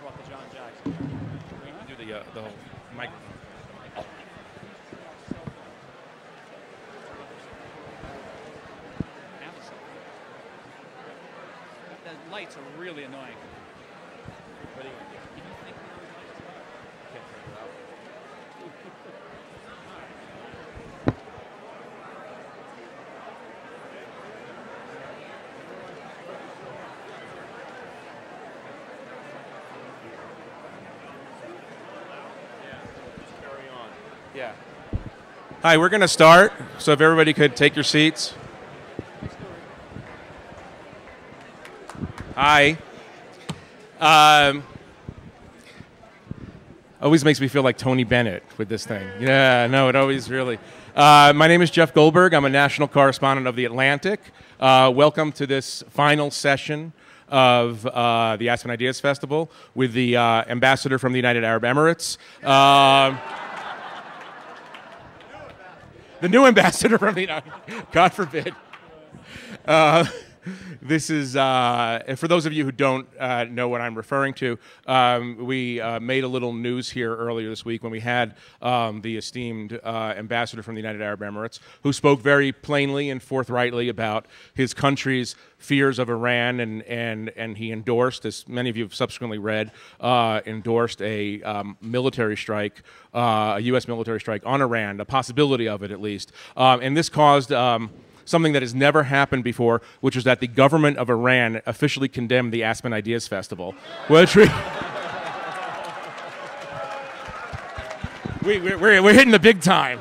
brought the John Jackson. We can do the whole microphone. The lights are really annoying. What do you think? Can't figure it out. Yeah. Hi, we're going to start, so if everybody could take your seats. Hi. Always makes me feel like Tony Bennett with this thing. Yeah, no, it always really. My name is Jeff Goldberg. I'm a national correspondent of The Atlantic. Welcome to this final session of the Aspen Ideas Festival with the ambassador from the United Arab Emirates. The new ambassador from the United, God forbid. This is, for those of you who don't know what I'm referring to, we made a little news here earlier this week when we had the esteemed ambassador from the United Arab Emirates, who spoke very plainly and forthrightly about his country's fears of Iran, and he endorsed, as many of you have subsequently read, endorsed a military strike, a U.S. military strike on Iran, the possibility of it at least. And this caused something that has never happened before, which is that the government of Iran officially condemned the Aspen Ideas Festival, which we're hitting the big time.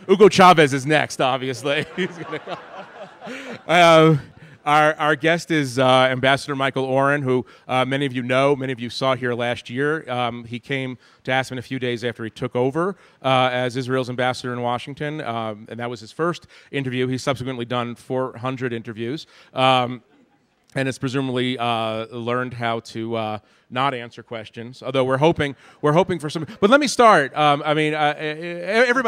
Hugo Chavez is next, obviously. He's gonna go. Our guest is Ambassador Michael Oren, who many of you know, many of you saw here last year. He came to Aspen a few days after he took over as Israel's ambassador in Washington, and that was his first interview. He's subsequently done 400 interviews, and has presumably learned how to not answer questions. Although we're hoping for some. But let me start. Everybody.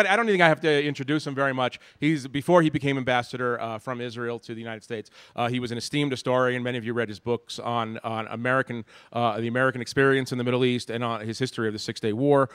I don't think I have to introduce him very much. Before he became ambassador from Israel to the United States, he was an esteemed historian. Many of you read his books on the American experience in the Middle East and on his history of the Six-Day War.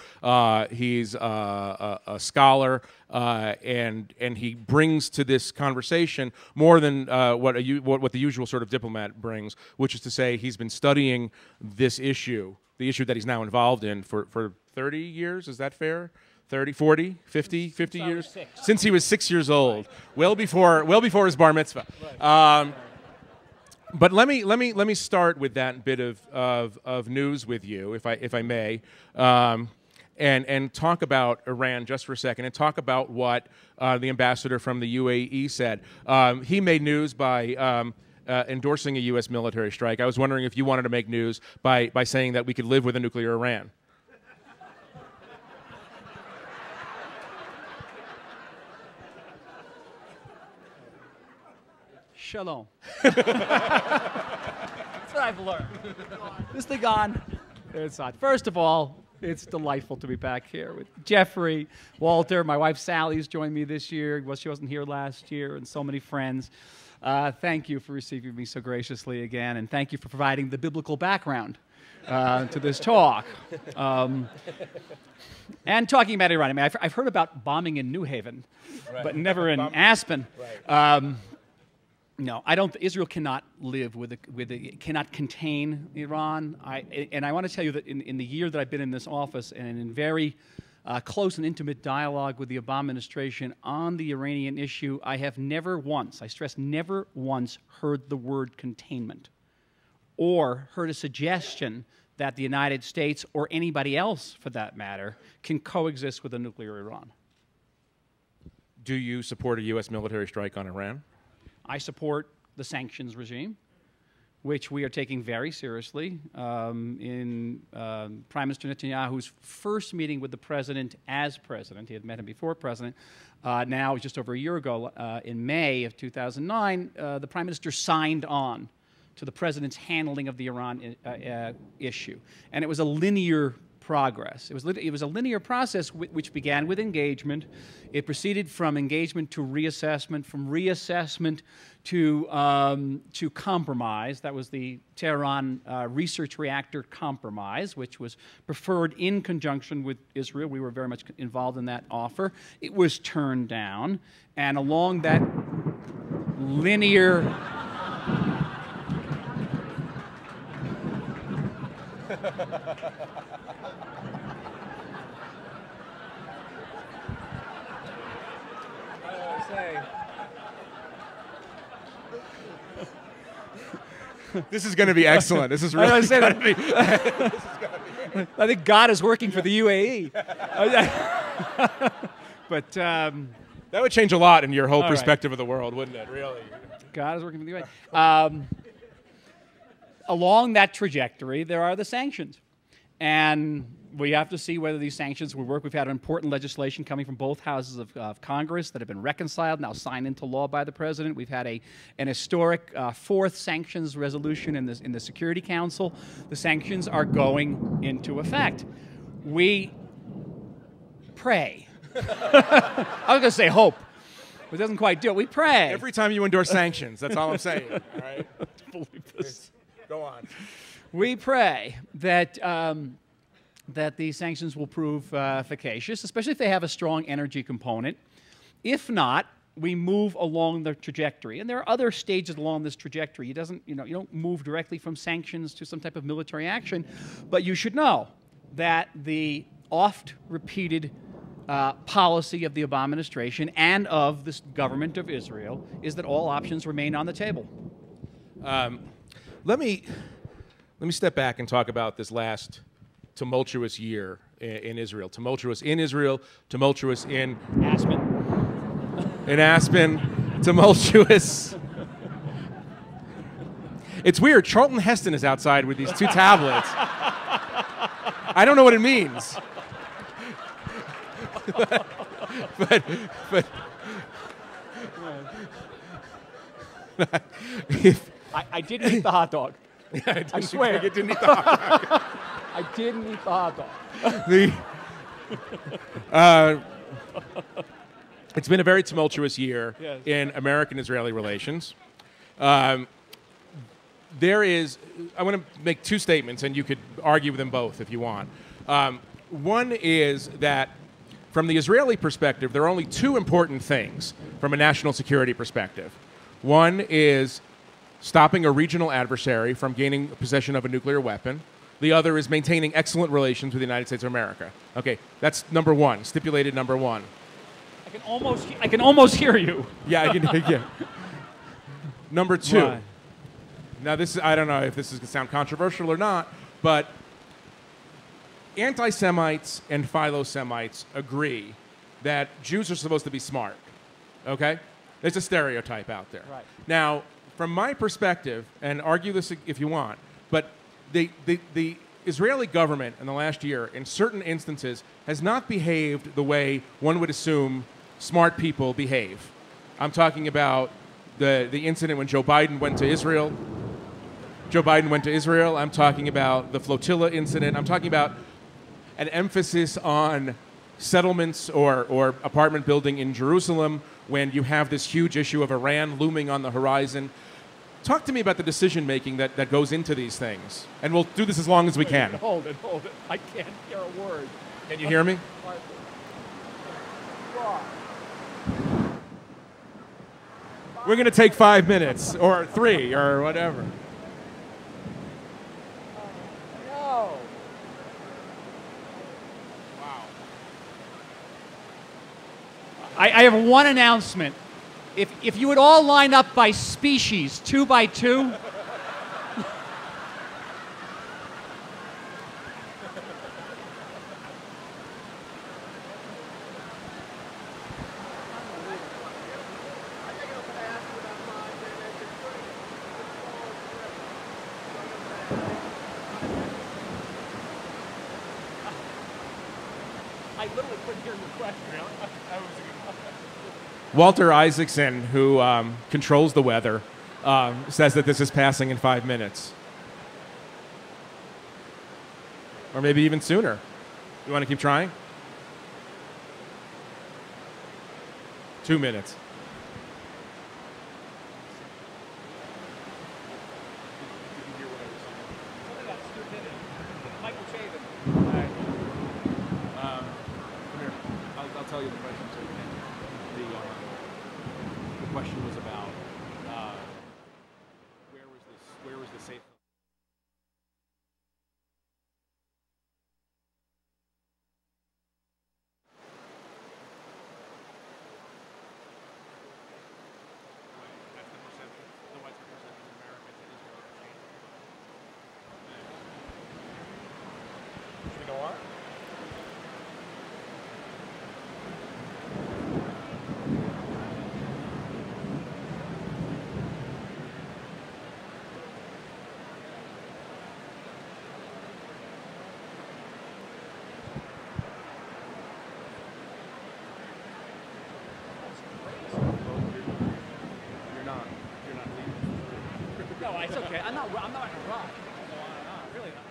He's a scholar, and he brings to this conversation more than what the usual sort of diplomat brings, which is to say he's been studying this issue, the issue that he's now involved in for 30 years. Is that fair? 30, 40, 50 years? Since he was 6 years old, well before his bar mitzvah. Right. But let me start with that bit of news with you, if I may, and talk about Iran just for a second, and talk about what the ambassador from the UAE said. He made news by endorsing a U.S. military strike. I was wondering if you wanted to make news by saying that we could live with a nuclear Iran. Shalom. That's what I've learned. Mr. Gone. It's odd. First of all, it's delightful to be back here with Jeffrey, Walter, my wife Sally's joined me this year. Well, she wasn't here last year, and so many friends. Thank you for receiving me so graciously again, and thank you for providing the biblical background to this talk. And talking about Iran. I mean, I've heard about bombing in New Haven, right, but never in Aspen. Right. No, I don't. Israel cannot live cannot contain Iran. And I want to tell you that in the year that I've been in this office, and in very close and intimate dialogue with the Obama administration on the Iranian issue, I have never once, I stress never once, heard the word containment or heard a suggestion that the United States, or anybody else for that matter, can coexist with a nuclear Iran. Do you support a U.S. military strike on Iran? I support the sanctions regime, which we are taking very seriously. In Prime Minister Netanyahu's first meeting with the president as president, he had met him before president, now just over a year ago, in May of 2009, the Prime Minister signed on to the president's handling of the Iran issue. And it was a linear progress. It was a linear process which began with engagement. It proceeded from engagement to reassessment, from reassessment to compromise. That was the Tehran Research Reactor Compromise, which was preferred in conjunction with Israel. We were very much involved in that offer. It was turned down, and along that linear This is going to be excellent. This is really going to be. I think God is working for the UAE. But that would change a lot in your whole perspective of the world, wouldn't it? Really. God is working for the UAE. Along that trajectory, there are the sanctions. And we have to see whether these sanctions will work. We've had important legislation coming from both houses of Congress that have been reconciled, now signed into law by the president. We've had an historic fourth sanctions resolution in the Security Council. The sanctions are going into effect. We pray. I was going to say hope, but it doesn't quite do it. We pray. Every time you endorse sanctions, that's all I'm saying. All right? Believe this. Go on. We pray that that these sanctions will prove efficacious, especially if they have a strong energy component. If not, we move along the trajectory, and there are other stages along this trajectory. You don't move directly from sanctions to some type of military action, but you should know that the oft-repeated policy of the Obama administration and of this government of Israel is that all options remain on the table. Let me step back and talk about this last tumultuous year in Israel. Tumultuous in Israel, tumultuous in Aspen. In Aspen, tumultuous. It's weird. Charlton Heston is outside with these two tablets. I don't know what it means. but if I didn't eat the hot dog. Yeah, I swear. You didn't eat the hot dog. I didn't eat the hot The, dog. it's been a very tumultuous year Yes. in American-Israeli relations. There is, I want to make two statements, and you could argue with them both if you want. One is that from the Israeli perspective, there are only two important things from a national security perspective. One is stopping a regional adversary from gaining possession of a nuclear weapon. The other is maintaining excellent relations with the United States of America. Okay, that's number one, stipulated number one. I can almost hear you. Yeah, I can. Yeah. Number two. Why? Now, this is, I don't know if this is going to sound controversial or not, but anti-Semites and philo-Semites agree that Jews are supposed to be smart. Okay, there's a stereotype out there. Right. Now, from my perspective, and argue this if you want, but the Israeli government in the last year, in certain instances, has not behaved the way one would assume smart people behave. I'm talking about the incident when Joe Biden went to Israel. I'm talking about the flotilla incident. I'm talking about an emphasis on settlements or apartment building in Jerusalem when you have this huge issue of Iran looming on the horizon. Talk to me about the decision-making that goes into these things. And we'll do this as long as we can. Hold it. I can't hear a word. Can you hear me? We're going to take 5 minutes, or 3, or whatever. No. Wow. I have one announcement. If you would all line up by species, 2 by 2. I literally couldn't hear your question. Walter Isaacson, who controls the weather, says that this is passing in 5 minutes. Or maybe even sooner. You want to keep trying? 2 minutes. I'll tell you the question. The question was about where was the safe. That's the perception. The widespread perception in America that Israel has changed. Should we go on? No, it's okay. I'm not in a rush. Really not.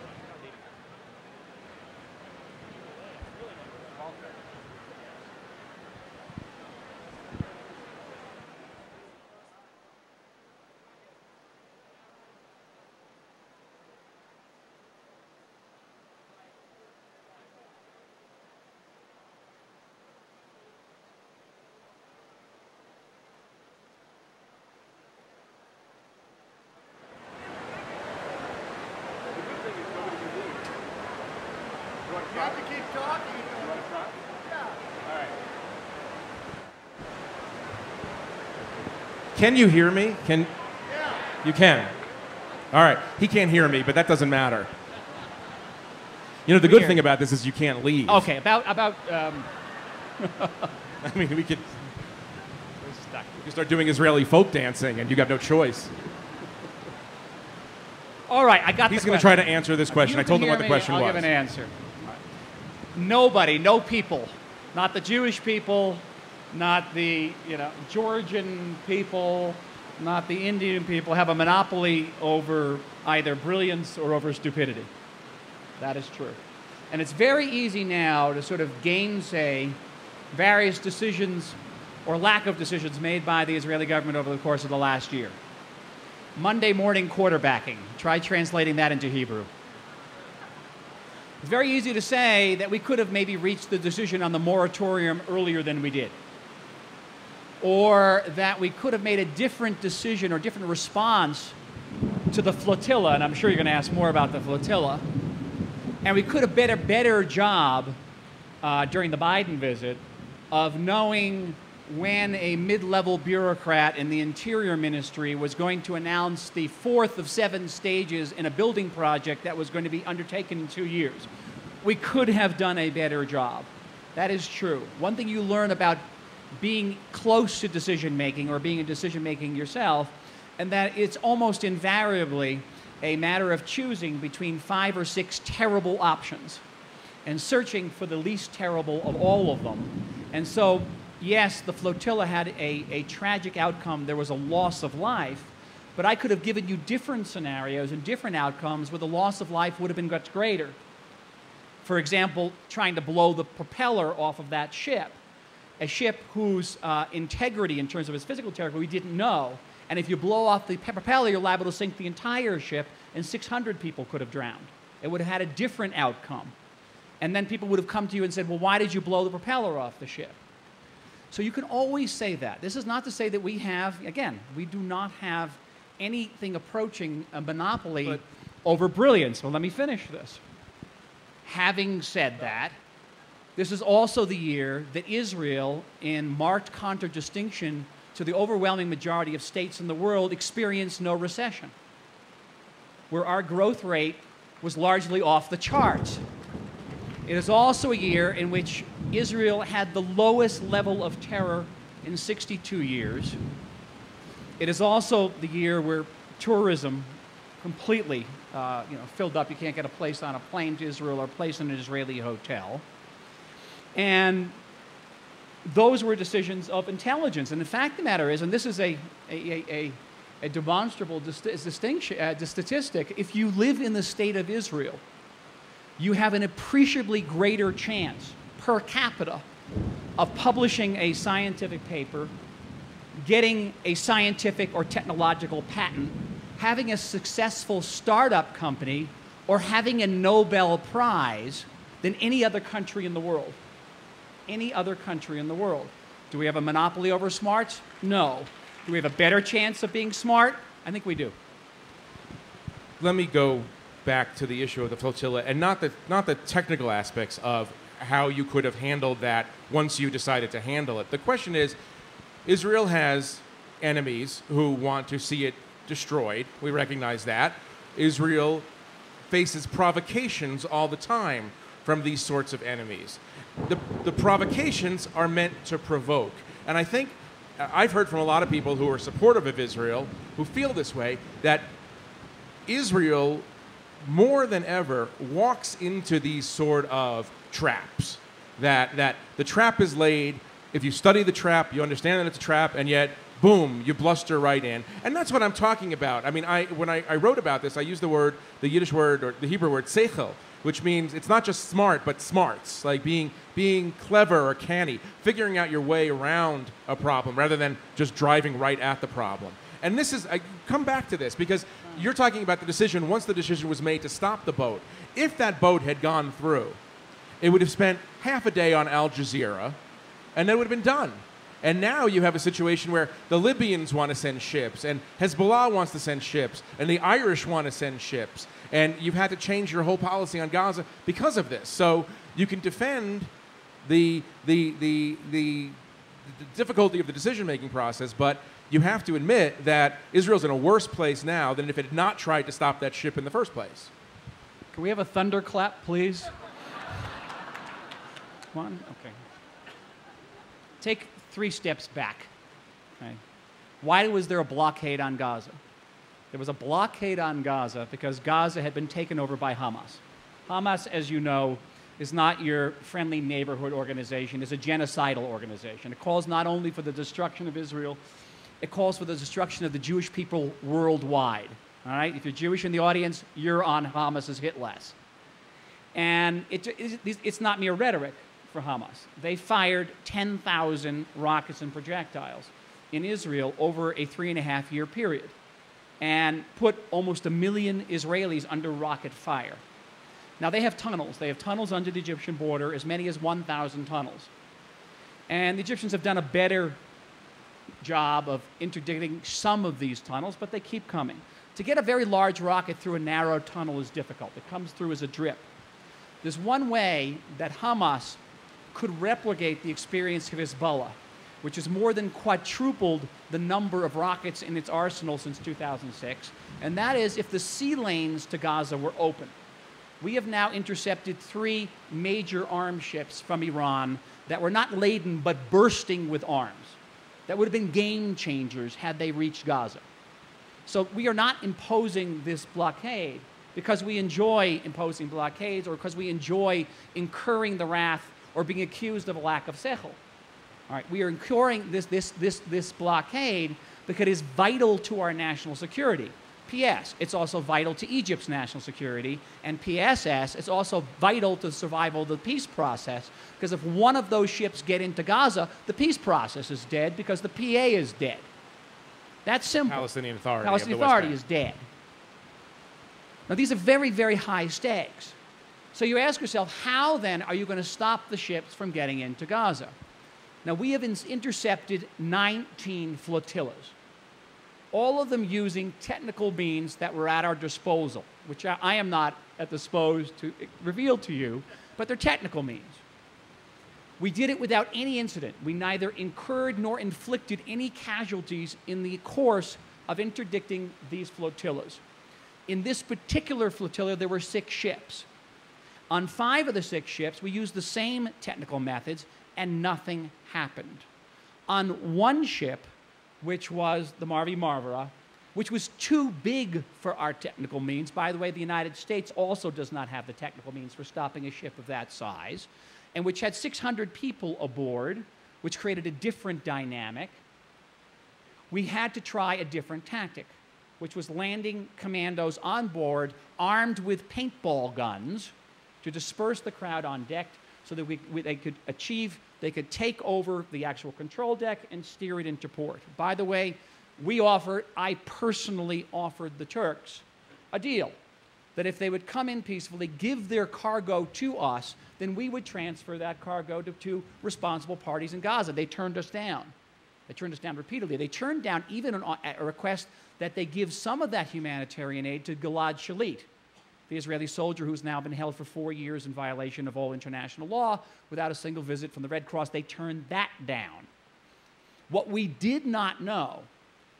You have to keep talking. You want to try? Yeah. All right. Can you hear me? Yeah. You can? All right. He can't hear me, but that doesn't matter. You know, the good thing about this is you can't leave. Okay, about I mean, we could start doing Israeli folk dancing, and you got no choice. All right, I got He's the going to try to answer this question. I told him what the question was. I'll give an answer. Nobody, no people, not the Jewish people, not the Georgian people, not the Indian people, have a monopoly over either brilliance or over stupidity. That is true. And it's very easy now to sort of gainsay various decisions or lack of decisions made by the Israeli government over the course of the last year. Monday morning quarterbacking. Try translating that into Hebrew. It's very easy to say that we could have maybe reached the decision on the moratorium earlier than we did. Or that we could have made a different decision or different response to the flotilla, and I'm sure you're going to ask more about the flotilla. And we could have done a better job during the Biden visit of knowing when a mid-level bureaucrat in the Interior Ministry was going to announce the 4th of 7 stages in a building project that was going to be undertaken in 2 years. We could have done a better job. That is true. One thing you learn about being close to decision-making or being in decision-making yourself, and that it's almost invariably a matter of choosing between 5 or 6 terrible options and searching for the least terrible of all of them. And so, yes, the flotilla had a tragic outcome. There was a loss of life, but I could have given you different scenarios and different outcomes where the loss of life would have been much greater. For example, trying to blow the propeller off of that ship, a ship whose integrity in terms of its physical integrity we didn't know. And if you blow off the propeller, you're liable to sink the entire ship, and 600 people could have drowned. It would have had a different outcome. And then people would have come to you and said, well, why did you blow the propeller off the ship? So you can always say that. This is not to say that we have, again, we do not have anything approaching a monopoly over brilliance. Well, let me finish this. Having said that, this is also the year that Israel, in marked contradistinction to the overwhelming majority of states in the world, experienced no recession, where our growth rate was largely off the charts. It is also a year in which Israel had the lowest level of terror in 62 years. It is also the year where tourism completely filled up. You can't get a place on a plane to Israel or a place in an Israeli hotel. And those were decisions of intelligence. And the fact of the matter is, and this is a demonstrable statistic, if you live in the state of Israel, you have an appreciably greater chance per capita of publishing a scientific paper, getting a scientific or technological patent, having a successful startup company, or having a Nobel Prize than any other country in the world. Any other country in the world. Do we have a monopoly over smarts? No. Do we have a better chance of being smart? I think we do. Let me go back to the issue of the flotilla, and not the technical aspects of how you could have handled that once you decided to handle it. The question is, Israel has enemies who want to see it destroyed. We recognize that. Israel faces provocations all the time from these sorts of enemies. The provocations are meant to provoke. And I think I've heard from a lot of people who are supportive of Israel, who feel this way, that Israel, more than ever, walks into these sort of traps. That the trap is laid. If you study the trap, you understand that it's a trap, and yet, boom, you bluster right in. And that's what I'm talking about. I mean, when I wrote about this, I used the Yiddish word, or the Hebrew word, seichel, which means it's not just smart, but smarts, like being clever or canny, figuring out your way around a problem rather than just driving right at the problem. And this is, I come back to this, because you're talking about the decision, once the decision was made to stop the boat. If that boat had gone through, it would have spent half a day on Al Jazeera, and then it would have been done. And now you have a situation where the Libyans want to send ships, and Hezbollah wants to send ships, and the Irish want to send ships. And you've had to change your whole policy on Gaza because of this. So you can defend the difficulty of the decision-making process, but you have to admit that Israel's in a worse place now than if it had not tried to stop that ship in the first place. Can we have a thunderclap, please? One? Okay. Take 3 steps back. Okay. Why was there a blockade on Gaza? There was a blockade on Gaza because Gaza had been taken over by Hamas. Hamas, as you know, is not your friendly neighborhood organization. It's a genocidal organization. It calls not only for the destruction of Israel, it calls for the destruction of the Jewish people worldwide. All right? If you're Jewish in the audience, you're on Hamas's hit list. And it's not mere rhetoric for Hamas. They fired 10,000 rockets and projectiles in Israel over a 3.5-year period and put almost 1 million Israelis under rocket fire. Now, they have tunnels. They have tunnels under the Egyptian border, as many as 1,000 tunnels. And the Egyptians have done a better job of interdicting some of these tunnels, but they keep coming. To get a very large rocket through a narrow tunnel is difficult. It comes through as a drip. There's one way that Hamas could replicate the experience of Hezbollah, which has more than quadrupled the number of rockets in its arsenal since 2006, and that is if the sea lanes to Gaza were open. We have now intercepted 3 major arms ships from Iran that were not laden but bursting with arms. That would have been game changers had they reached Gaza. So we are not imposing this blockade because we enjoy imposing blockades or because we enjoy incurring the wrath or being accused of a lack of seichel. All right, we are incurring this blockade because it is vital to our national security. P.S. It's also vital to Egypt's national security, and P.S.S. It's also vital to the survival of the peace process, because if one of those ships get into Gaza, the peace process is dead because the PA is dead. That's simple. Palestinian Authority. Palestinian Authority is dead. Now, these are very, very high stakes. So you ask yourself, how then are you going to stop the ships from getting into Gaza? Now, we have intercepted 19 flotillas, all of them using technical means that were at our disposal, which I am not disposed to reveal to you, but they're technical means. We did it without any incident. We neither incurred nor inflicted any casualties in the course of interdicting these flotillas. In this particular flotilla, there were 6 ships. On 5 of the 6 ships, we used the same technical methods, and nothing happened. On 1 ship, which was the Marvi Marvara, which was too big for our technical means. By the way, the United States also does not have the technical means for stopping a ship of that size, and which had 600 people aboard, which created a different dynamic. We had to try a different tactic, which was landing commandos on board armed with paintball guns to disperse the crowd on deck so that they could take over the actual control deck and steer it into port. By the way, I personally offered the Turks a deal that if they would come in peacefully, give their cargo to us, then we would transfer that cargo to responsible parties in Gaza. They turned us down. They turned us down repeatedly. They turned down even a request that they give some of that humanitarian aid to Gilad Shalit, the Israeli soldier who's now been held for 4 years in violation of all international law without a single visit from the Red Cross. They turned that down. What we did not know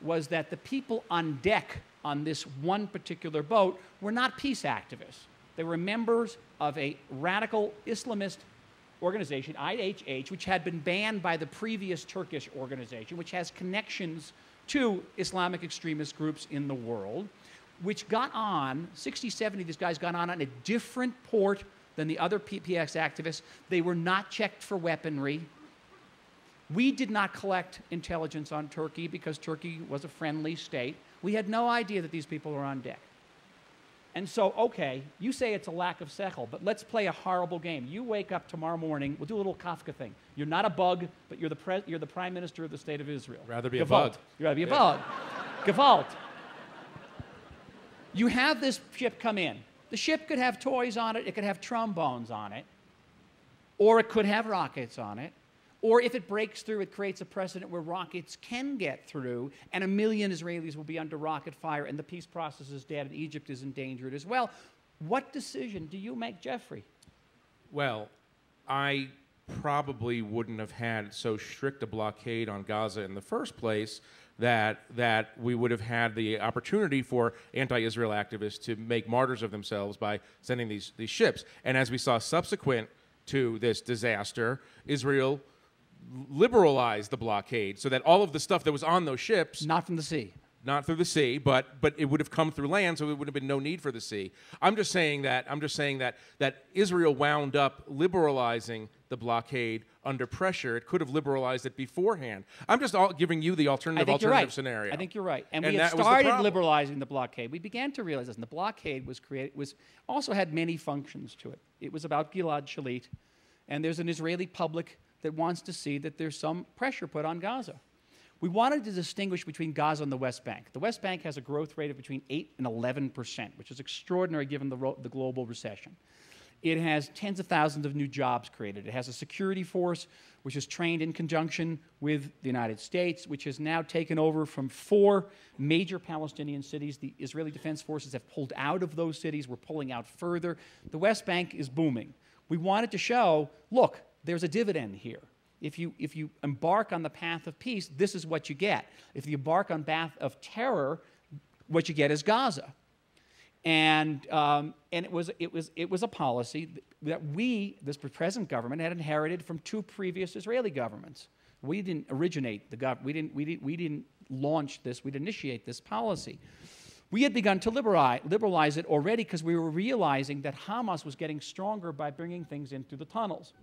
was that the people on deck on this one particular boat were not peace activists. They were members of a radical Islamist organization, IHH, which had been banned by the previous Turkish organization, which has connections to Islamic extremist groups in the world, which got on, 60, 70 of these guys got on a different port than the other PPX activists. They were not checked for weaponry. We did not collect intelligence on Turkey because Turkey was a friendly state. We had no idea that these people were on deck. And so, okay, you say it's a lack of sechel, but let's play a horrible game. You wake up tomorrow morning, we'll do a little Kafka thing. You're not a bug, but you're the prime minister of the state of Israel. Rather be a bug. You'd rather be a bug. Gewalt. You have this ship come in. The ship could have toys on it, it could have trombones on it, or it could have rockets on it. Or if it breaks through, it creates a precedent where rockets can get through, and 1 million Israelis will be under rocket fire, and the peace process is dead, and Egypt is endangered as well. What decision do you make, Jeffrey? Well, I probably wouldn't have had so strict a blockade on Gaza in the first place that we would have had the opportunity for anti-Israel activists to make martyrs of themselves by sending these ships. And as we saw subsequent to this disaster, Israel liberalized the blockade so that all of the stuff that was on those ships... Not from the sea. Not through the sea, but it would have come through land, so there would have been no need for the sea. I'm just saying that Israel wound up liberalizing the blockade under pressure. It could have liberalized it beforehand. I'm just giving you the alternative scenario. I think you're right. And we had started liberalizing the blockade. We began to realize this, and the blockade also had many functions to it. It was about Gilad Shalit, and there's an Israeli public that wants to see that there's some pressure put on Gaza. We wanted to distinguish between Gaza and the West Bank. The West Bank has a growth rate of between 8 and 11%, which is extraordinary given the global recession. It has tens of thousands of new jobs created. It has a security force which is trained in conjunction with the United States, which has now taken over from 4 major Palestinian cities. The Israeli Defense Forces have pulled out of those cities. We're pulling out further. The West Bank is booming. We wanted to show, look, there's a dividend here. If you embark on the path of peace, this is what you get. If you embark on the path of terror, what you get is Gaza. And it was a policy that this present government had inherited from 2 previous Israeli governments. We didn't originate we didn't launch this. We'd initiate this policy. We had begun to liberalize it already because we were realizing that Hamas was getting stronger by bringing things in through the tunnels.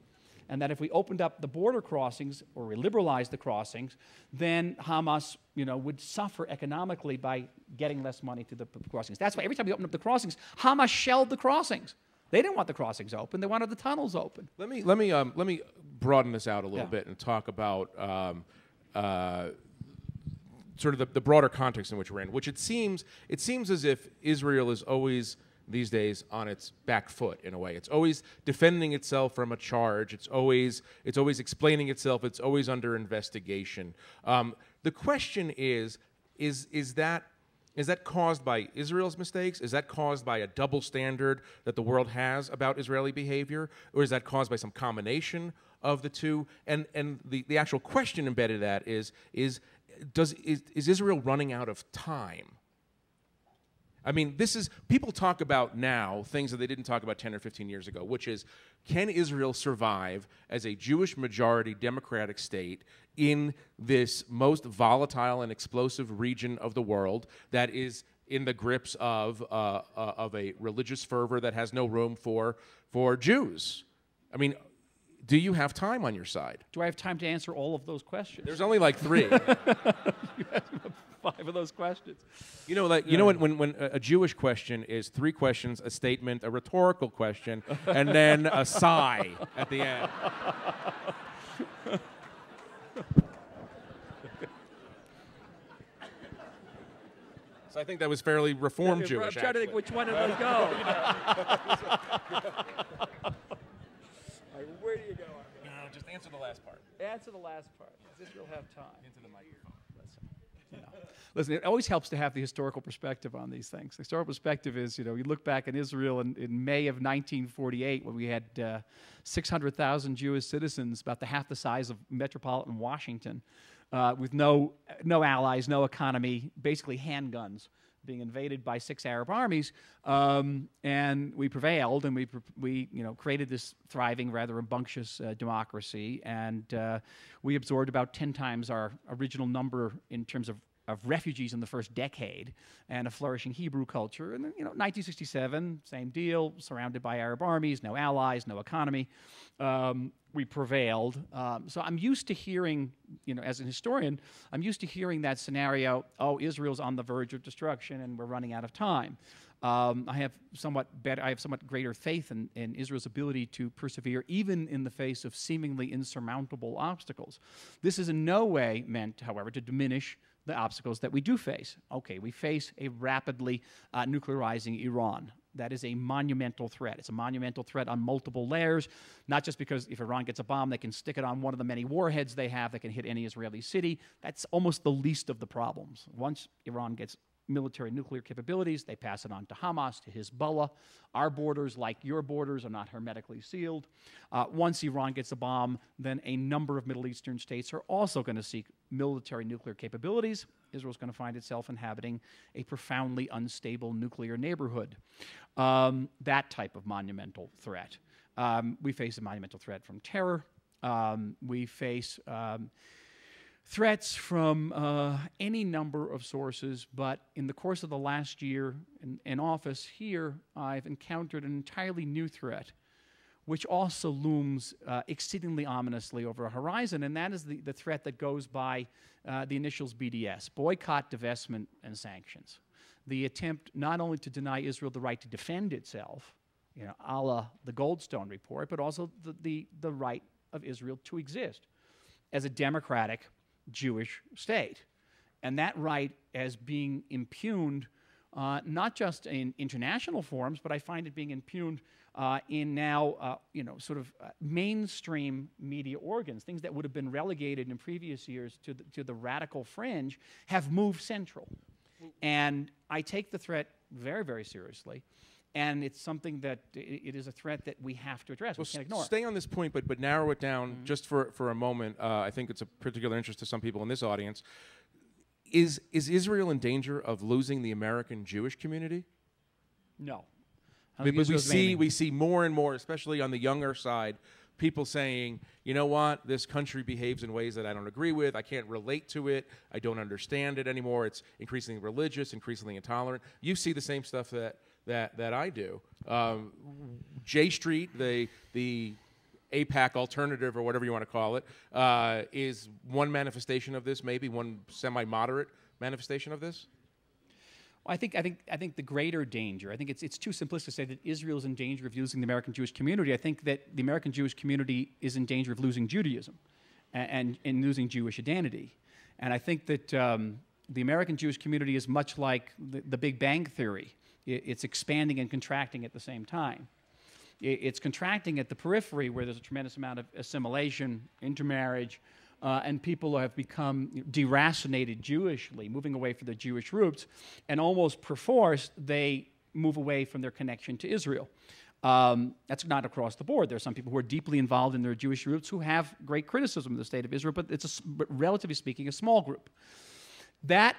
And that if we opened up the border crossings or we liberalized the crossings, then Hamas, would suffer economically by getting less money to the crossings. That's why every time we opened up the crossings, Hamas shelled the crossings. They didn't want the crossings open; they wanted the tunnels open. Let me broaden this out a little bit and talk about sort of the broader context in which we're in. Which it seems as if Israel is always these days on its back foot in a way. It's always defending itself from a charge. It's always explaining itself. It's always under investigation. The question is that caused by Israel's mistakes? Is that caused by a double standard that the world has about Israeli behavior? Or is that caused by some combination of the two? And the actual question embedded in that is Israel running out of time? I mean, people talk about now things that they didn't talk about 10 or 15 years ago, which is, can Israel survive as a Jewish majority democratic state in this most volatile and explosive region of the world that is in the grips of a religious fervor that has no room for Jews? I mean, do you have time on your side? Do I have time to answer all of those questions? There's only like 3. You asked 5 of those questions. You know, like you know when a Jewish question is 3 questions, a statement, a rhetorical question, and then a sigh at the end. So I think that was fairly Reform Jewish. I'm trying to think which one of those go. Where do you go? No, just answer the last part. Answer the last part. Does Israel have time? Into the microphone. Listen, it always helps to have the historical perspective on these things. The historical perspective is, you look back in Israel in May of 1948 when we had 600,000 Jewish citizens, about half the size of metropolitan Washington, with no allies, no economy, basically handguns, being invaded by 6 Arab armies, and we prevailed, and we created this thriving, rather rambunctious democracy, and we absorbed about 10 times our original number in terms of refugees in the first decade, and a flourishing Hebrew culture. And then, 1967, same deal, surrounded by Arab armies, no allies, no economy. We prevailed. So I'm used to hearing, as an historian, I'm used to hearing that scenario, oh, Israel's on the verge of destruction and we're running out of time. I have somewhat greater faith in Israel's ability to persevere even in the face of seemingly insurmountable obstacles. This is in no way meant, however, to diminish the obstacles that we do face. Okay, we face a rapidly nuclearizing Iran. That is a monumental threat. It's a monumental threat on multiple layers, not just because if Iran gets a bomb, they can stick it on one of the many warheads they have that can hit any Israeli city. That's almost the least of the problems. Once Iran gets military nuclear capabilities, they pass it on to Hamas, to Hezbollah. Our borders, like your borders, are not hermetically sealed. Once Iran gets a bomb, then a number of Middle Eastern states are also going to seek military nuclear capabilities. Israel's going to find itself inhabiting a profoundly unstable nuclear neighborhood. That type of monumental threat. We face a monumental threat from terror. We face threats from any number of sources, but in the course of the last year in office here, I've encountered an entirely new threat, which also looms exceedingly ominously over a horizon, and that is the threat that goes by the initials BDS, boycott, divestment, and sanctions. The attempt not only to deny Israel the right to defend itself, a la the Goldstone report, but also the right of Israel to exist as a democratic Jewish state. And that right as being impugned not just in international forums, but I find it being impugned in now, mainstream media organs. Things that would have been relegated in previous years to the radical fringe have moved central. And I take the threat very, very seriously. And it's something that it is a threat that we have to address. We can't ignore it. Stay on this point, but narrow it down just for a moment. I think it's of particular interest to some people in this audience. Is Israel in danger of losing the American Jewish community? No. Because we see more and more, especially on the younger side, people saying, you know what, this country behaves in ways that I don't agree with, I can't relate to it, I don't understand it anymore, it's increasingly religious, increasingly intolerant. You see the same stuff that I do. J Street, the APAC alternative, or whatever you want to call it, is one manifestation of this, maybe one semi-moderate manifestation of this? Well, I think the greater danger, I think it's too simplistic to say that Israel is in danger of losing the American Jewish community. I think that the American Jewish community is in danger of losing Judaism and losing Jewish identity. And I think that the American Jewish community is much like the Big Bang Theory. It's expanding and contracting at the same time. It's contracting at the periphery where there's a tremendous amount of assimilation, intermarriage, and people have become deracinated Jewishly, moving away from their Jewish roots, and almost perforce they move away from their connection to Israel. That's not across the board. There are some people who are deeply involved in their Jewish roots who have great criticism of the state of Israel, but it's, relatively speaking, a small group. That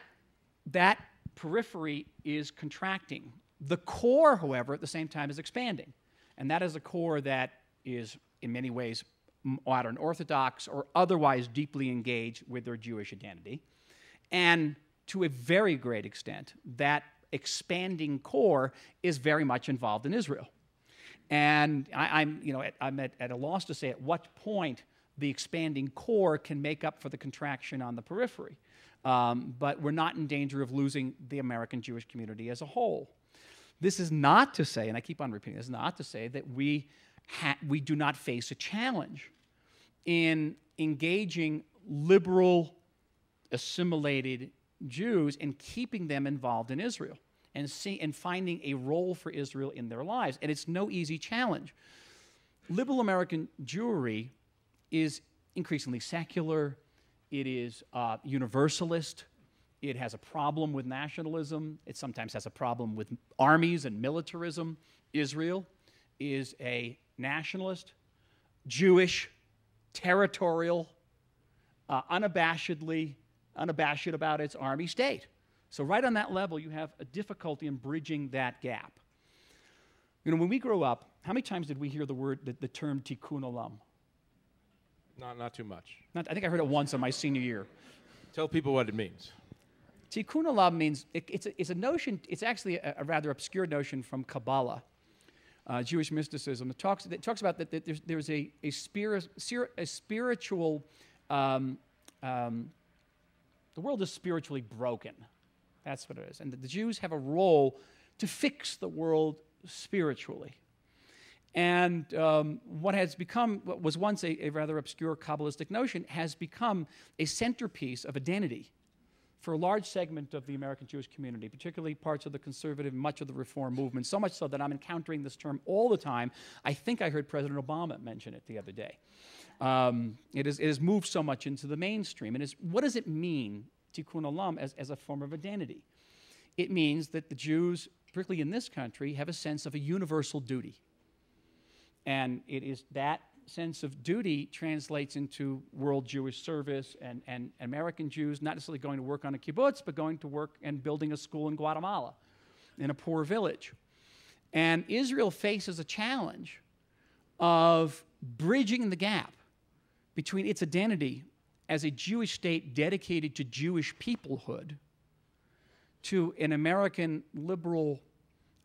periphery is contracting. The core, however, at the same time is expanding. And that is a core that is, in many ways, modern Orthodox or otherwise deeply engaged with their Jewish identity. And to a very great extent, that expanding core is very much involved in Israel. And I'm at a loss to say at what point the expanding core can make up for the contraction on the periphery. But we're not in danger of losing the American Jewish community as a whole. This is not to say, and I keep on repeating, this is not to say that we do not face a challenge in engaging liberal, assimilated Jews and keeping them involved in Israel and finding a role for Israel in their lives. And it's no easy challenge. Liberal American Jewry is increasingly secular. It is universalist. It has a problem with nationalism. It sometimes has a problem with armies and militarism. Israel is a nationalist, Jewish, territorial, unabashed about its army state. So right on that level, you have a difficulty in bridging that gap. When we grew up, how many times did we hear the term tikkun olam? Not too much. I think I heard it once in my senior year. Tell people what it means. Tikkun olam means, it's a notion, it's actually a rather obscure notion from Kabbalah, Jewish mysticism. It talks about that there's a spiritual, the world is spiritually broken. That's what it is. And the Jews have a role to fix the world spiritually. And what was once a rather obscure Kabbalistic notion has become a centerpiece of identity for a large segment of the American Jewish community, particularly parts of the conservative, much of the reform movement, so much so that I'm encountering this term all the time. I think I heard President Obama mention it the other day. It has moved so much into the mainstream. And what does it mean, tikkun olam, as a form of identity? It means that the Jews, particularly in this country, have a sense of a universal duty. And it is that sense of duty translates into world Jewish service and American Jews not necessarily going to work on a kibbutz, but going to work and building a school in Guatemala, in a poor village. And Israel faces a challenge of bridging the gap between its identity as a Jewish state dedicated to Jewish peoplehood to an American liberal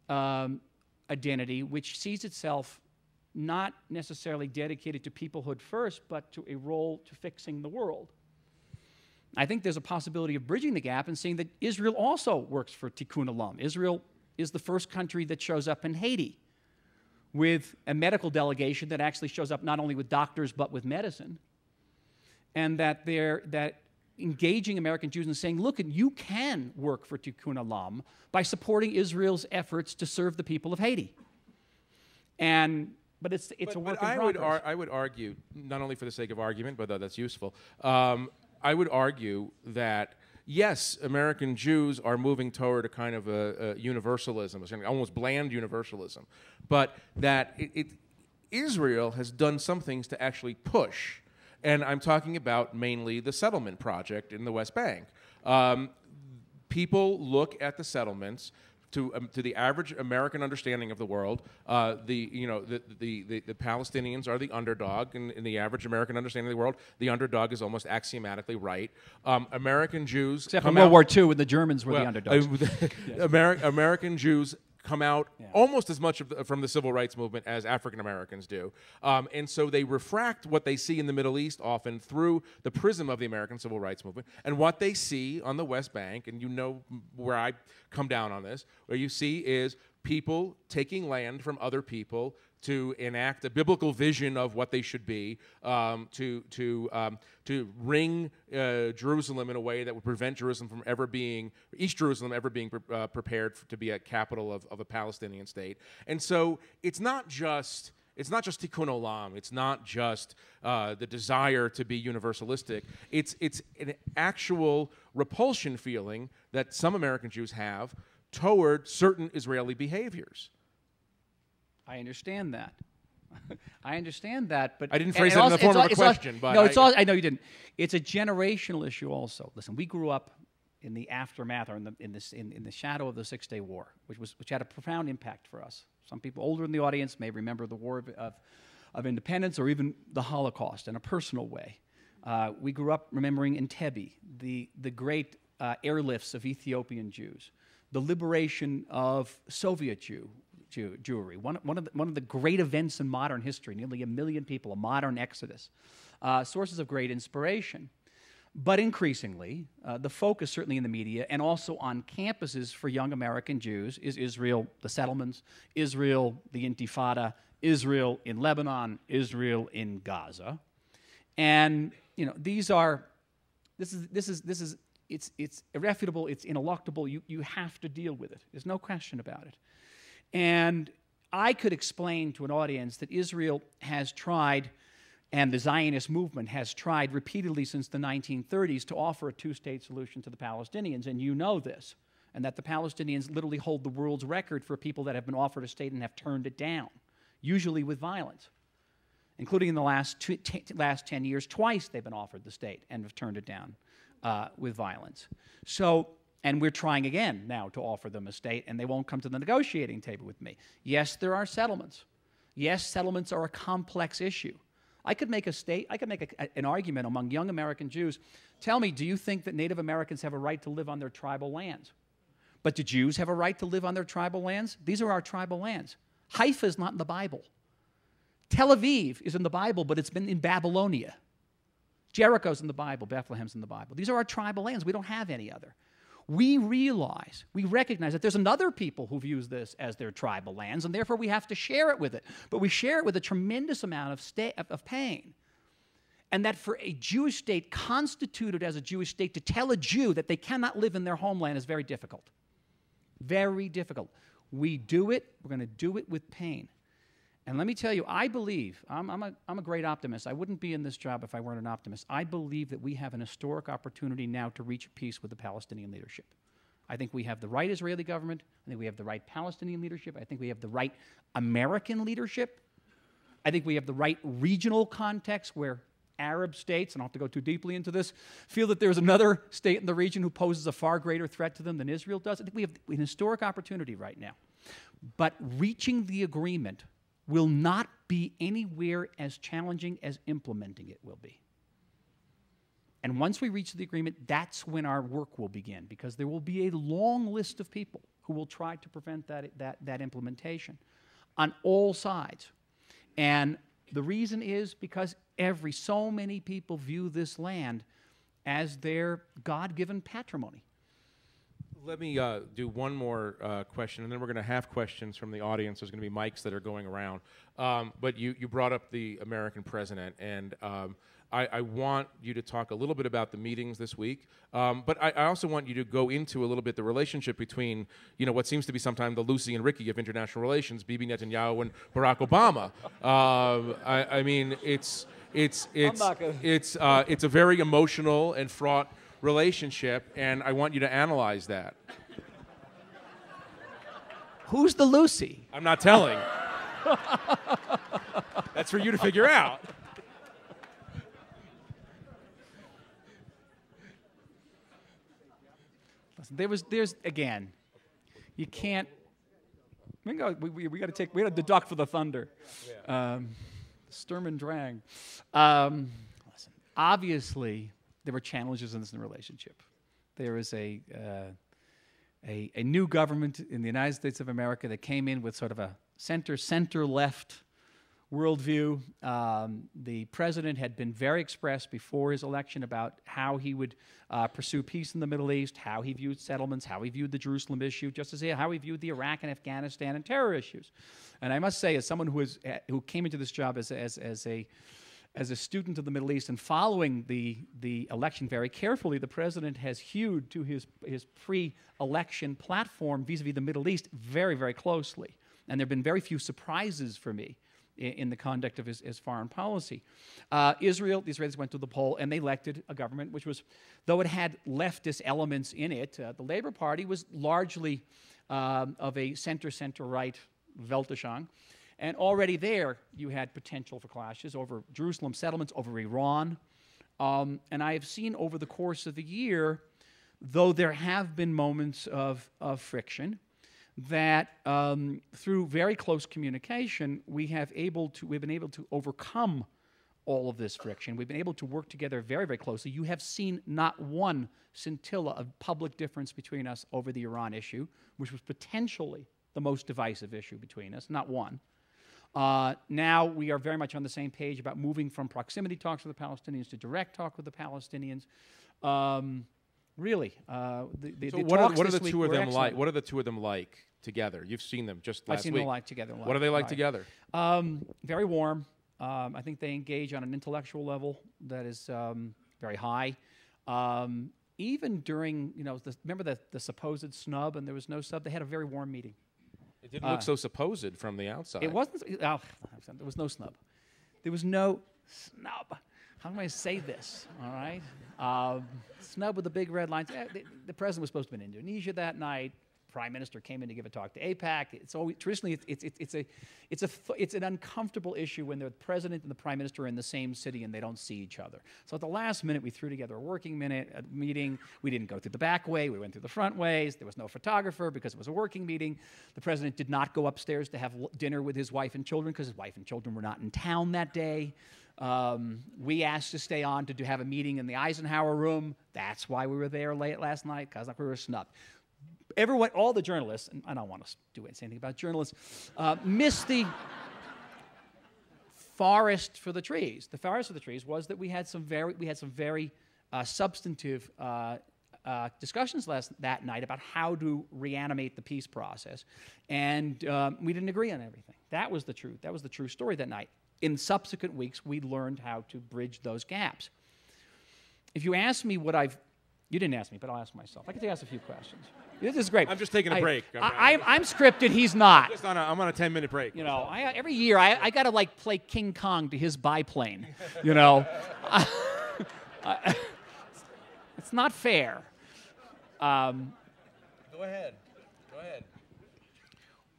identity which sees itself not necessarily dedicated to peoplehood first, but to a role to fixing the world. I think there's a possibility of bridging the gap and seeing that Israel also works for tikkun olam. Israel is the first country that shows up in Haiti with a medical delegation that actually shows up not only with doctors but with medicine, and that engaging American Jews and saying, look, you can work for tikkun olam by supporting Israel's efforts to serve the people of Haiti. But it's a work in progress. I would argue, not only for the sake of argument, but that's useful, I would argue that, yes, American Jews are moving toward a kind of a universalism, almost bland universalism, but that Israel has done some things to actually push. And I'm talking about mainly the settlement project in the West Bank. People look at the settlements to the average American understanding of the world. The Palestinians are the underdog, and in the average American understanding of the world, the underdog is almost axiomatically right. American Jews, except for World War II, when the Germans were the underdogs. American Jews come out almost as much from the civil rights movement as African Americans do. And so they refract what they see in the Middle East often through the prism of the American civil rights movement. And what they see on the West Bank, and you know where I come down on this, where you see is people taking land from other people to enact a biblical vision of what they should be, to ring Jerusalem in a way that would prevent Jerusalem from ever being, East Jerusalem ever being prepared to be a capital of a Palestinian state. And so it's not just tikkun olam. It's not just the desire to be universalistic. It's an actual repulsion feeling that some American Jews have toward certain Israeli behaviors. I understand that. I understand that, but I didn't phrase it in the form of a question. But no, I know you didn't. It's a generational issue also. Listen, we grew up in the aftermath, or in the shadow of the 6-Day War, which had a profound impact for us. Some people older in the audience may remember the War of Independence, or even the Holocaust in a personal way. We grew up remembering Entebbe, the great airlifts of Ethiopian Jews, the liberation of Soviet Jewry, one of the great events in modern history, nearly 1 million people, a modern exodus, sources of great inspiration. But increasingly, the focus certainly in the media and also on campuses for young American Jews is Israel, the settlements, Israel, the Intifada, Israel in Lebanon, Israel in Gaza. And, you know, this is it's irrefutable, it's ineluctable, you have to deal with it. There's no question about it. And I could explain to an audience that Israel has tried, and the Zionist movement has tried repeatedly since the 1930s to offer a two-state solution to the Palestinians, and you know this, and that the Palestinians literally hold the world's record for people that have been offered a state and have turned it down, usually with violence, including in the last 10 years. Twice they've been offered the state and have turned it down with violence. So, and we're trying again now to offer them a state, and they won't come to the negotiating table with me. Yes, there are settlements. Yes, settlements are a complex issue. I could make an argument among young American Jews. Tell me, do you think that Native Americans have a right to live on their tribal lands? But do Jews have a right to live on their tribal lands? These are our tribal lands. Haifa is not in the Bible. Tel Aviv is in the Bible, but it's been in Babylonia. Jericho's in the Bible, Bethlehem's in the Bible. These are our tribal lands. We don't have any other. We recognize that there's another people who views this as their tribal lands, and therefore we have to share it with it. But we share it with a tremendous amount of pain. And that for a Jewish state constituted as a Jewish state to tell a Jew that they cannot live in their homeland is very difficult. Very difficult. We do it, we're going to do it with pain. And let me tell you, I believe, I'm a great optimist. I wouldn't be in this job if I weren't an optimist. I believe that we have an historic opportunity now to reach peace with the Palestinian leadership. I think we have the right Israeli government. I think we have the right Palestinian leadership. I think we have the right American leadership. I think we have the right regional context where Arab states, and I don't have to go too deeply into this, feel that there's another state in the region who poses a far greater threat to them than Israel does. I think we have an historic opportunity right now. But reaching the agreement will not be anywhere as challenging as implementing it will be. And once we reach the agreement, that's when our work will begin, because there will be a long list of people who will try to prevent that implementation on all sides. And the reason is because so many people view this land as their God-given patrimony. Let me do one more question, and then we're going to have questions from the audience. There's going to be mics that are going around. But you brought up the American president, and I want you to talk a little bit about the meetings this week. But I also want you to go into a little bit the relationship between, you know, what seems to be sometimes the Lucy and Ricky of international relations, Bibi Netanyahu and Barack Obama. I mean, it's a very emotional and fraught relationship, and I want you to analyze that. Who's the Lucy? I'm not telling. That's for you to figure out. Listen, there's again, you can't. We got to deduct for the thunder. Yeah. Sturm und Drang. Listen, obviously, there were challenges in this relationship. There is a new government in the United States of America that came in with sort of a center-left worldview. The president had been very expressed before his election about how he would pursue peace in the Middle East, how he viewed settlements, how he viewed the Jerusalem issue, just as how he viewed the Iraq and Afghanistan and terror issues. And I must say, as someone who came into this job as a student of the Middle East and following the election very carefully, the president has hewed to his pre-election platform vis-a-vis the Middle East very, very closely. And there have been very few surprises for me in the conduct of his foreign policy. The Israelis went to the poll and they elected a government which was, though it had leftist elements in it, the Labour Party was largely of a center-right Weltanschauung. And already there, you had potential for clashes over Jerusalem settlements, over Iran. And I have seen over the course of the year, though there have been moments of friction, that through very close communication, we've been able to overcome all of this friction. We've been able to work together very, very closely. You have seen not one scintilla of public difference between us over the Iran issue, which was potentially the most divisive issue between us, not one. Now we are very much on the same page about moving from proximity talks with the Palestinians to direct talk with the Palestinians. Really, the what talks are this the week two of were them excellent. like? What are the two of them like together? You've seen them just last I've seen week. them like together. What are they like together? Very warm. I think they engage on an intellectual level that is very high. Even during, remember the supposed snub, and there was no sub. They had a very warm meeting. It didn't look so supposed from the outside. It wasn't. There was no snub. There was no snub. How can I say this? All right. Snub with the big red lines. The president was supposed to be in Indonesia that night. Prime Minister came in to give a talk to AIPAC. It's always traditionally it's an uncomfortable issue when the president and the prime minister are in the same city and they don't see each other. So at the last minute, we threw together a meeting. We didn't go through the back way. We went through the front ways. There was no photographer because it was a working meeting. The president did not go upstairs to have dinner with his wife and children because his wife and children were not in town that day. We asked to stay on to have a meeting in the Eisenhower room. That's why we were there late last night, because we were snubbed. Everyone, all the journalists, and I don't want to say anything about journalists, missed the forest for the trees. The forest for the trees was that we had some very substantive discussions that night about how to reanimate the peace process, and we didn't agree on everything. That was the truth. That was the true story that night. In subsequent weeks, we learned how to bridge those gaps. If you ask me you didn't ask me, but I'll ask myself. I can ask a few questions. This is great. I'm just taking a break. I'm scripted. He's not. I'm on a 10-minute break. Every year I got to play King Kong to his biplane. It's not fair. Go ahead.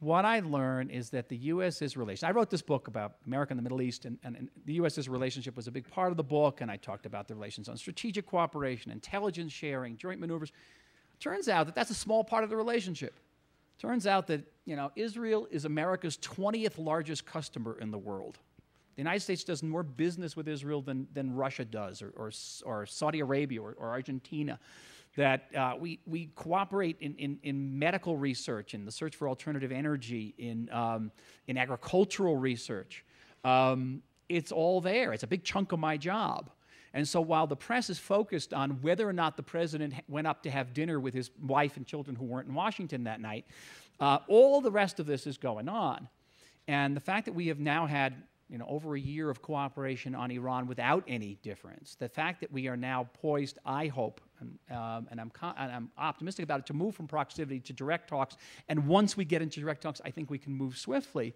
What I learned is that the U.S.'s relation. I wrote this book about America and the Middle East, and the U.S.'s relationship was a big part of the book, and I talked about the relations on strategic cooperation, intelligence sharing, joint maneuvers. Turns out that that's a small part of the relationship. Turns out that Israel is America's 20th largest customer in the world. The United States does more business with Israel than Russia does, or Saudi Arabia, or Argentina. That we cooperate in medical research, in the search for alternative energy, in agricultural research. It's all there. It's a big chunk of my job. And so while the press is focused on whether or not the president went up to have dinner with his wife and children who weren't in Washington that night, all the rest of this is going on. And the fact that we have now had over a year of cooperation on Iran without any difference, the fact that we are now poised, I hope, and I'm optimistic about it, to move from proximity to direct talks, and once we get into direct talks, I think we can move swiftly,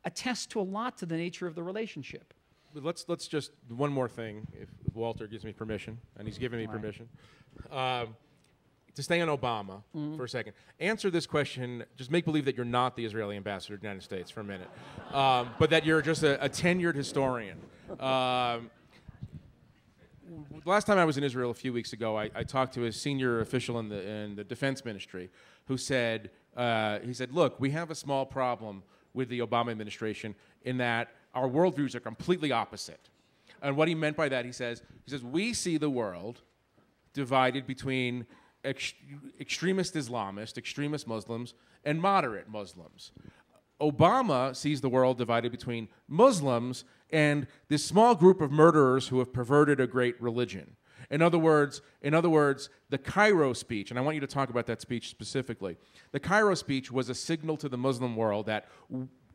attests to a lot to the nature of the relationship. Let's just, one more thing, if Walter gives me permission, and he's given me permission, to stay on Obama for a second. Answer this question, just make believe that you're not the Israeli ambassador to the United States for a minute, but that you're just a tenured historian. Last time I was in Israel a few weeks ago, I talked to a senior official in the defense ministry who said, look, we have a small problem with the Obama administration in that our worldviews are completely opposite. And what he meant by that, he says, we see the world divided between extremist Islamists, extremist Muslims, and moderate Muslims. Obama sees the world divided between Muslims and this small group of murderers who have perverted a great religion. In other words, the Cairo speech, and I want you to talk about that speech specifically. The Cairo speech was a signal to the Muslim world that,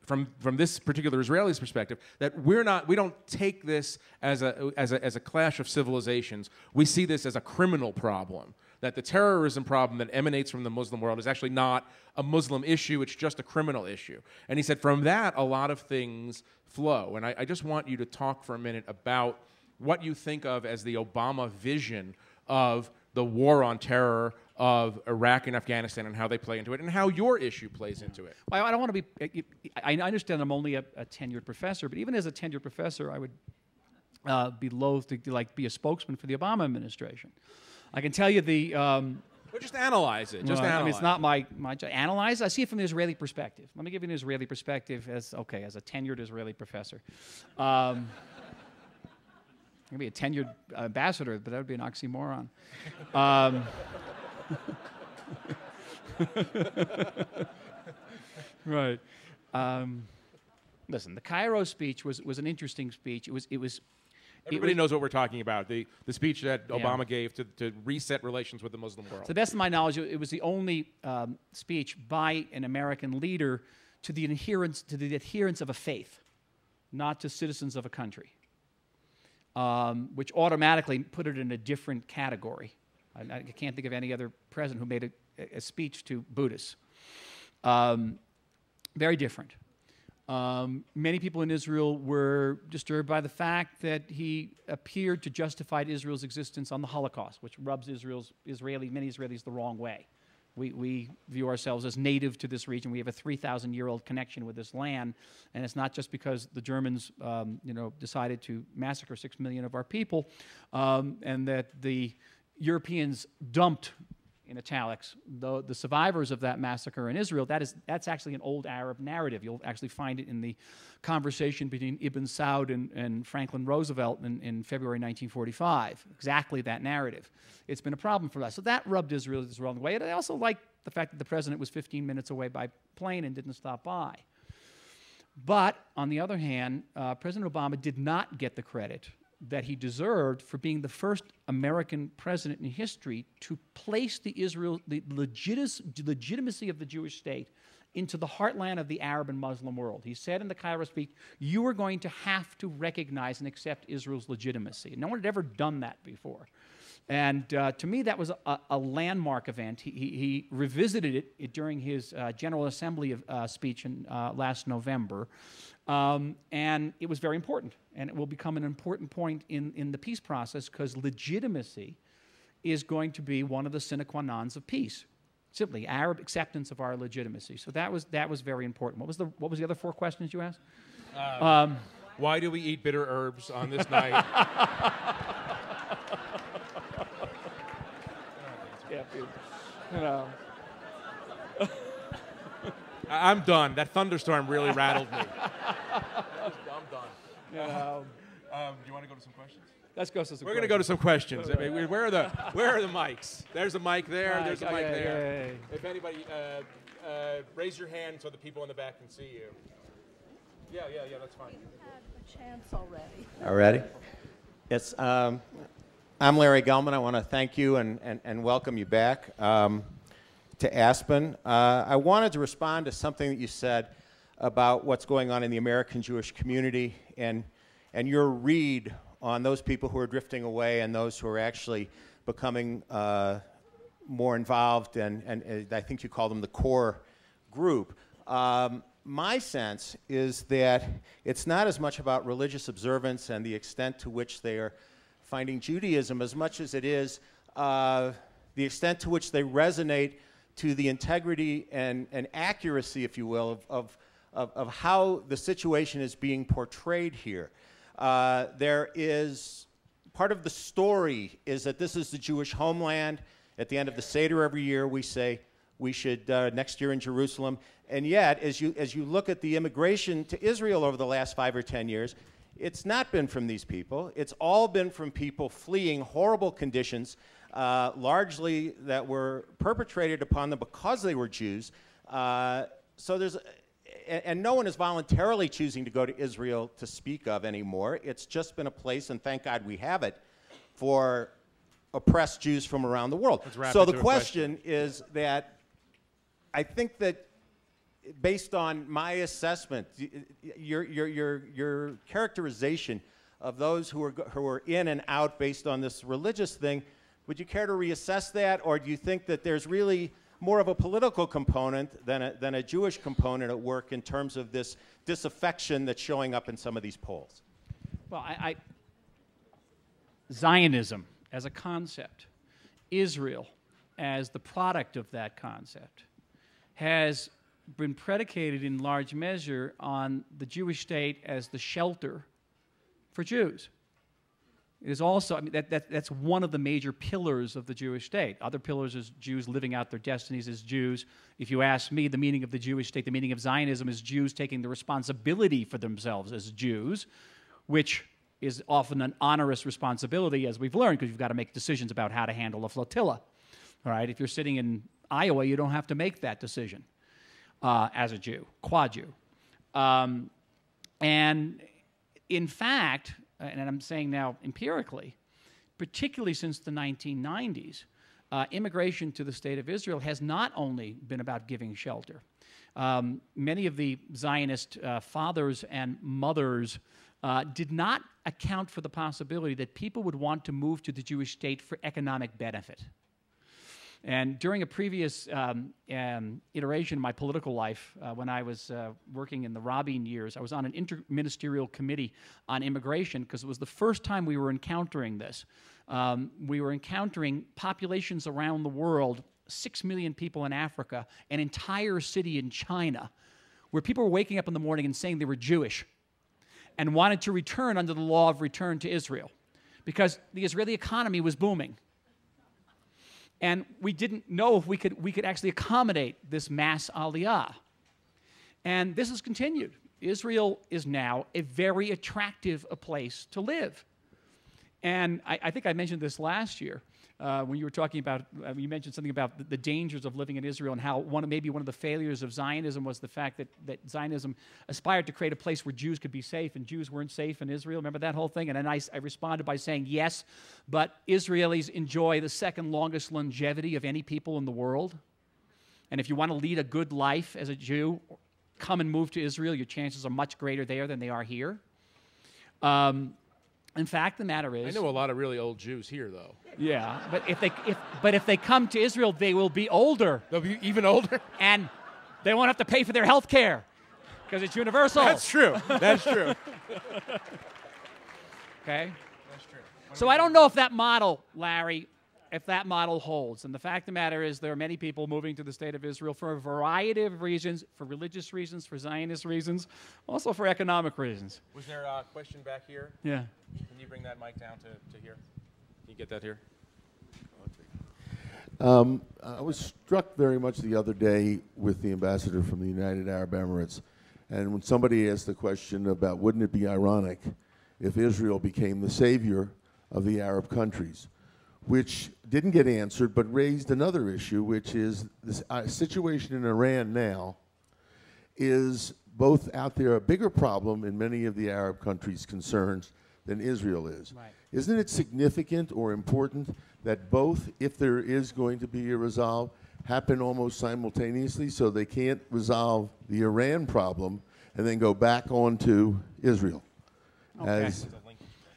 from this particular Israeli's perspective, that we don't take this as a clash of civilizations. We see this as a criminal problem. That the terrorism problem that emanates from the Muslim world is actually not a Muslim issue, it's just a criminal issue. And he said from that, a lot of things flow. And I just want you to talk for a minute about what you think of as the Obama vision of the war on terror of Iraq and Afghanistan and how they play into it, and how your issue plays into it. Well, I don't want to be, I understand I'm only a tenured professor, but even as a tenured professor, I would be loath to be a spokesman for the Obama administration. I can tell you the... But just analyze it. Just analyze. I mean, it's not my job. Analyze? I see it from the Israeli perspective. Let me give you an Israeli perspective as a tenured Israeli professor. Maybe a tenured ambassador, but that would be an oxymoron. Right. Listen, the Cairo speech was an interesting speech. Everybody knows what we're talking about. The speech that Obama gave to reset relations with the Muslim world. To the best of my knowledge, it was the only speech by an American leader to the adherents of a faith, not to citizens of a country, which automatically put it in a different category. I can't think of any other president who made a speech to Buddhists. Very different. Many people in Israel were disturbed by the fact that he appeared to justify Israel's existence on the Holocaust, which rubs many Israelis the wrong way. We view ourselves as native to this region. We have a 3,000-year-old connection with this land, and it's not just because the Germans, decided to massacre 6 million of our people, and that the Europeans dumped, in italics, the survivors of that massacre in Israel. That's actually an old Arab narrative. You'll actually find it in the conversation between Ibn Saud and Franklin Roosevelt in February 1945. Exactly that narrative. It's been a problem for us. So that rubbed Israel the wrong way. And I also like the fact that the president was 15 minutes away by plane and didn't stop by. But on the other hand, President Obama did not get the credit that he deserved for being the first American president in history to place the legitimacy of the Jewish state into the heartland of the Arab and Muslim world. He said in the Cairo speech, you are going to have to recognize and accept Israel's legitimacy. No one had ever done that before. And to me, that was a landmark event. He revisited it during his General Assembly speech last November. And it was very important. And it will become an important point in the peace process because legitimacy is going to be one of the sine qua nons of peace. Simply, Arab acceptance of our legitimacy. So that was very important. What was the other 4 questions you asked? Why do we eat bitter herbs on this night? Yeah, I'm done. That thunderstorm really rattled me. I'm done. Do you want to go to some questions? Let's go to some questions. We're going to go to some questions. I mean, where are the mics? There's a mic there. There's a mic there. Yeah. If anybody, raise your hand so the people in the back can see you. Yeah, that's fine. You've had a chance already. Already? Yes. I'm Larry Gelman. I want to thank you and welcome you back to Aspen. I wanted to respond to something that you said about what's going on in the American Jewish community and your read on those people who are drifting away and those who are actually becoming more involved, and I think you call them the core group. My sense is that it's not as much about religious observance and the extent to which they are finding Judaism as much as it is the extent to which they resonate to the integrity and accuracy, if you will, of how the situation is being portrayed here. There is, part of the story is that this is the Jewish homeland. At the end of the Seder every year, we say we should, next year in Jerusalem. And yet, as you look at the immigration to Israel over the last 5 or 10 years, it's not been from these people. It's all been from people fleeing horrible conditions, largely that were perpetrated upon them because they were Jews. So there's, and no one is voluntarily choosing to go to Israel to speak of anymore. It's just been a place, and thank God we have it, for oppressed Jews from around the world. So the question is that I think that based on my assessment, your characterization of those who are in and out based on this religious thing, would you care to reassess that, or do you think that there's really more of a political component than a Jewish component at work in terms of this disaffection that's showing up in some of these polls? Well, Zionism as a concept, Israel as the product of that concept, has been predicated in large measure on the Jewish state as the shelter for Jews. It is also, I mean, that's one of the major pillars of the Jewish state. Other pillars is Jews living out their destinies as Jews. If you ask me, the meaning of the Jewish state, the meaning of Zionism is Jews taking the responsibility for themselves as Jews, which is often an onerous responsibility, as we've learned, because you've got to make decisions about how to handle a flotilla. All right, if you're sitting in Iowa, you don't have to make that decision. as a Jew, qua Jew. And in fact, and I'm saying now empirically, particularly since the 1990s, immigration to the State of Israel has not only been about giving shelter. Many of the Zionist fathers and mothers did not account for the possibility that people would want to move to the Jewish state for economic benefit. And during a previous iteration of my political life, when I was working in the Rabin years, I was on an interministerial committee on immigration because it was the first time we were encountering this. We were encountering populations around the world, 6 million people in Africa, an entire city in China, where people were waking up in the morning and saying they were Jewish and wanted to return under the law of return to Israel because the Israeli economy was booming. And we didn't know if we could actually accommodate this mass aliyah. And this has continued. Israel is now a very attractive place to live. And I think I mentioned this last year when you were talking about, you mentioned something about the dangers of living in Israel and how maybe one of the failures of Zionism was the fact that Zionism aspired to create a place where Jews could be safe and Jews weren't safe in Israel. Remember that whole thing? And then I responded by saying, yes, but Israelis enjoy the second longest longevity of any people in the world. And if you want to lead a good life as a Jew, come and move to Israel. Your chances are much greater there than they are here. In fact, the matter is, I know a lot of really old Jews here, though. Yeah, but if they come to Israel, they will be older. They'll be even older, and they won't have to pay for their health care because it's universal. That's true. That's true. Okay. That's true. So I don't know if that model, Larry, if that model holds. And the fact of the matter is there are many people moving to the State of Israel for a variety of reasons, for religious reasons, for Zionist reasons, also for economic reasons. Was there a question back here? Yeah. Can you bring that mic down to here? Can you get that here? I was struck very much the other day with the ambassador from the United Arab Emirates, and when somebody asked the question about wouldn't it be ironic if Israel became the savior of the Arab countries, which didn't get answered but raised another issue, which is this situation in Iran now is both out there a bigger problem in many of the Arab countries' concerns than Israel is. Right. Isn't it significant or important that both, if there is going to be a resolve, happen almost simultaneously so they can't resolve the Iran problem and then go back on to Israel? Okay.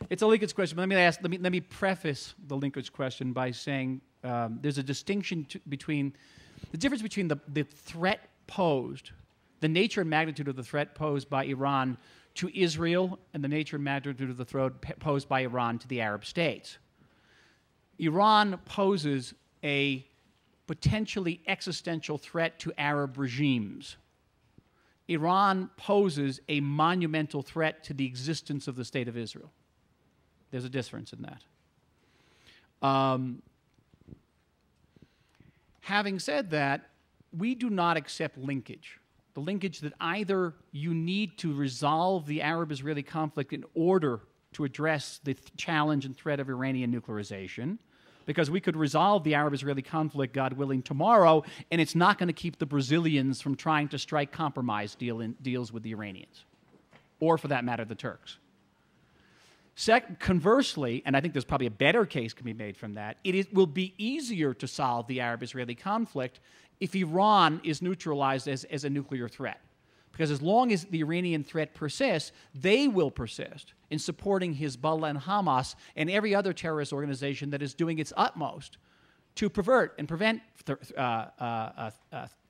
It's a linkage question, but let me preface the linkage question by saying there's a distinction between the difference between the threat posed, the nature and magnitude of the threat posed by Iran to Israel and the nature and magnitude of the threat posed by Iran to the Arab states. Iran poses a potentially existential threat to Arab regimes. Iran poses a monumental threat to the existence of the State of Israel. There's a difference in that. Having said that, we do not accept linkage. The linkage that either you need to resolve the Arab-Israeli conflict in order to address the challenge and threat of Iranian nuclearization, because we could resolve the Arab-Israeli conflict, God willing, tomorrow, and it's not going to keep the Brazilians from trying to strike compromise deals with the Iranians, or for that matter, the Turks. Conversely, and I think there's probably a better case can be made from that, will be easier to solve the Arab-Israeli conflict if Iran is neutralized as a nuclear threat. Because as long as the Iranian threat persists, they will persist in supporting Hezbollah and Hamas and every other terrorist organization that is doing its utmost to pervert and prevent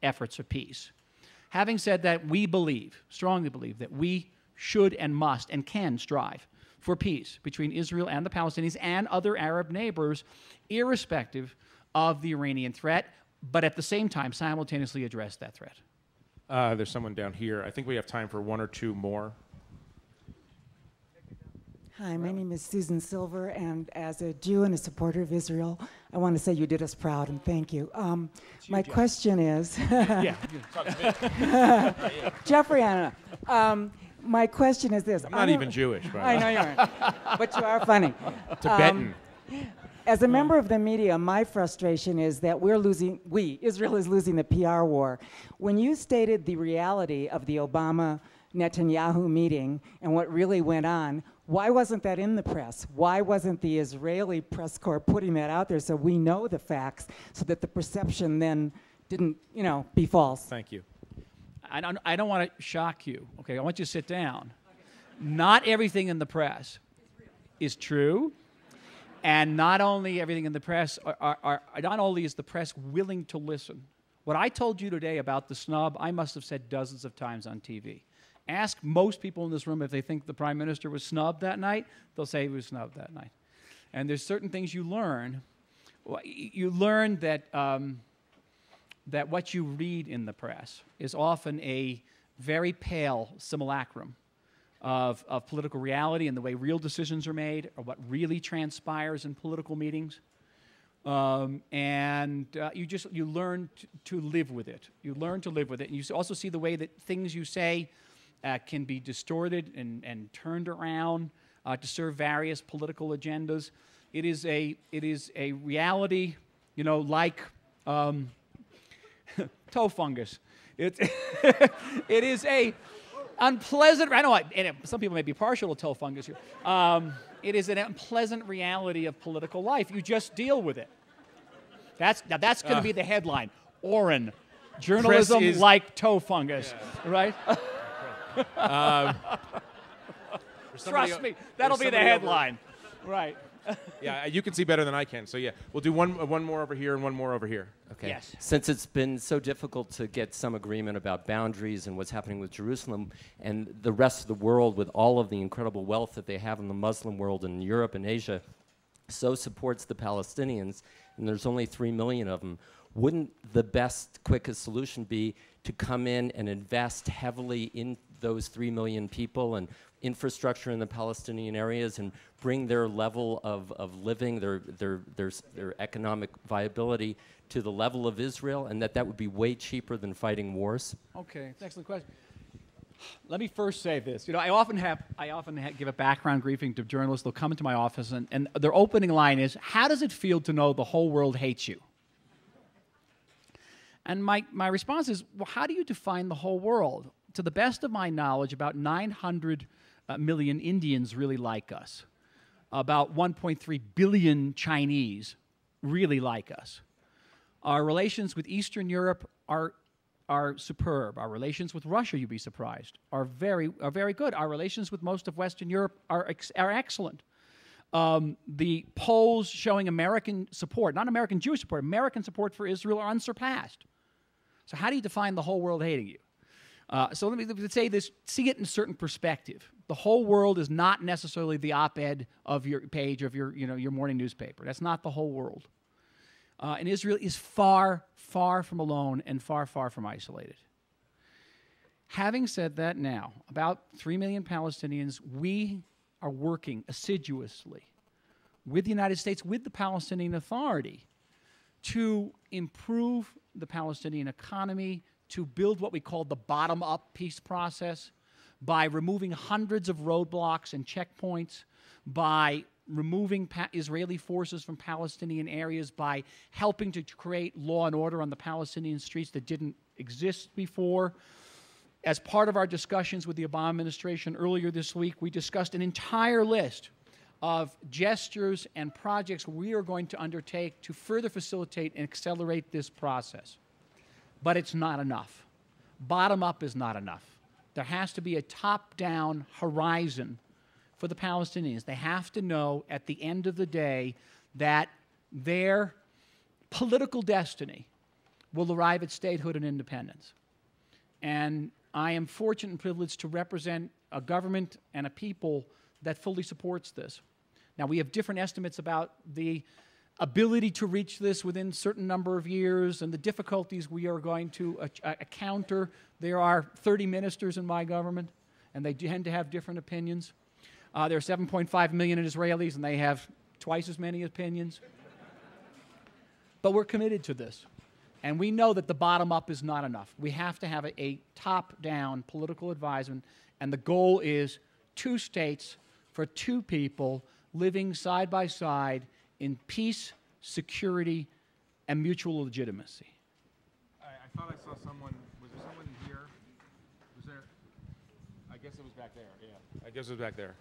efforts of peace. Having said that, we believe, strongly believe, that we should and must and can strive for peace between Israel and the Palestinians and other Arab neighbors, irrespective of the Iranian threat, but at the same time simultaneously address that threat. There's someone down here. I think we have time for one or two more. Hi, my name is Susan Silver, and as a Jew and a supporter of Israel, I want to say you did us proud, and thank you. My question is... Jeffrey Anna. My question is this. I'm not even Jewish, by the way. I know you aren't, but you are funny. Tibetan. As a member of the media, my frustration is that Israel is losing the PR war. When you stated the reality of the Obama-Netanyahu meeting and what really went on, why wasn't that in the press? Why wasn't the Israeli press corps putting that out there so we know the facts, so that the perception then didn't, be false? Thank you. I don't want to shock you. Okay, I want you to sit down. Not everything in the press is true, and not only everything in the press not only is the press willing to listen. What I told you today about the snub, I must have said dozens of times on TV. Ask most people in this room if they think the prime minister was snubbed that night. They'll say he was snubbed that night. And there's certain things you learn. You learn that that what you read in the press is often a very pale simulacrum of political reality and the way real decisions are made, or what really transpires in political meetings. You learn to live with it. You learn to live with it. And you also see the way that things you say can be distorted and turned around to serve various political agendas. It is a reality, like toe fungus. It is a unpleasant. I know, some people may be partial to toe fungus here. It is an unpleasant reality of political life. You just deal with it. That's going to be the headline. Oren, journalism like toe fungus, right? Trust me, that'll be the headline, right? Yeah, you can see better than I can. So yeah, we'll do one more over here and one more over here. Okay. Yes. Since it's been so difficult to get some agreement about boundaries and what's happening with Jerusalem and the rest of the world, with all of the incredible wealth that they have in the Muslim world and Europe and Asia, so supports the Palestinians, and there's only 3 million of them, wouldn't the best, quickest solution be to come in and invest heavily in those 3 million people and infrastructure in the Palestinian areas and bring their level of living, their economic viability to the level of Israel, and that would be way cheaper than fighting wars? Okay, excellent question. Let me first say this. I often give a background briefing to journalists. They'll come into my office, and their opening line is, "How does it feel to know the whole world hates you?" And my response is, well, how do you define the whole world? To the best of my knowledge, about 900 million Indians really like us. About 1.3 billion Chinese really like us. Our relations with Eastern Europe are superb. Our relations with Russia, you'd be surprised, are very good. Our relations with most of Western Europe are excellent. The polls showing American support, not American Jewish support, American support for Israel are unsurpassed. So how do you define the whole world hating you? So let me say this, see it in a certain perspective. The whole world is not necessarily the op-ed of your page of your morning newspaper. That's not the whole world. And Israel is far, far from alone and far, far from isolated. Having said that now, about 3 million Palestinians, we are working assiduously with the United States, with the Palestinian Authority, to improve the Palestinian economy, to build what we call the bottom-up peace process by removing hundreds of roadblocks and checkpoints, by removing Israeli forces from Palestinian areas, by helping to create law and order on the Palestinian streets that didn't exist before. As part of our discussions with the Obama administration earlier this week, we discussed an entire list of gestures and projects we are going to undertake to further facilitate and accelerate this process. But it's not enough. Bottom-up is not enough. There has to be a top-down horizon for the Palestinians. They have to know at the end of the day that their political destiny will arrive at statehood and independence. And I am fortunate and privileged to represent a government and a people that fully supports this. Now, we have different estimates about the ability to reach this within a certain number of years and the difficulties we are going to counter. There are 30 ministers in my government, and they tend to have different opinions. There are 7.5 million Israelis, and they have twice as many opinions. But we're committed to this. And we know that the bottom-up is not enough. We have to have a top-down political advisement, and the goal is 2 states for 2 people living side by side in peace, security, and mutual legitimacy. I thought I saw someone. Was there someone in here? Was there? I guess it was back there. Yeah. I guess it was back there.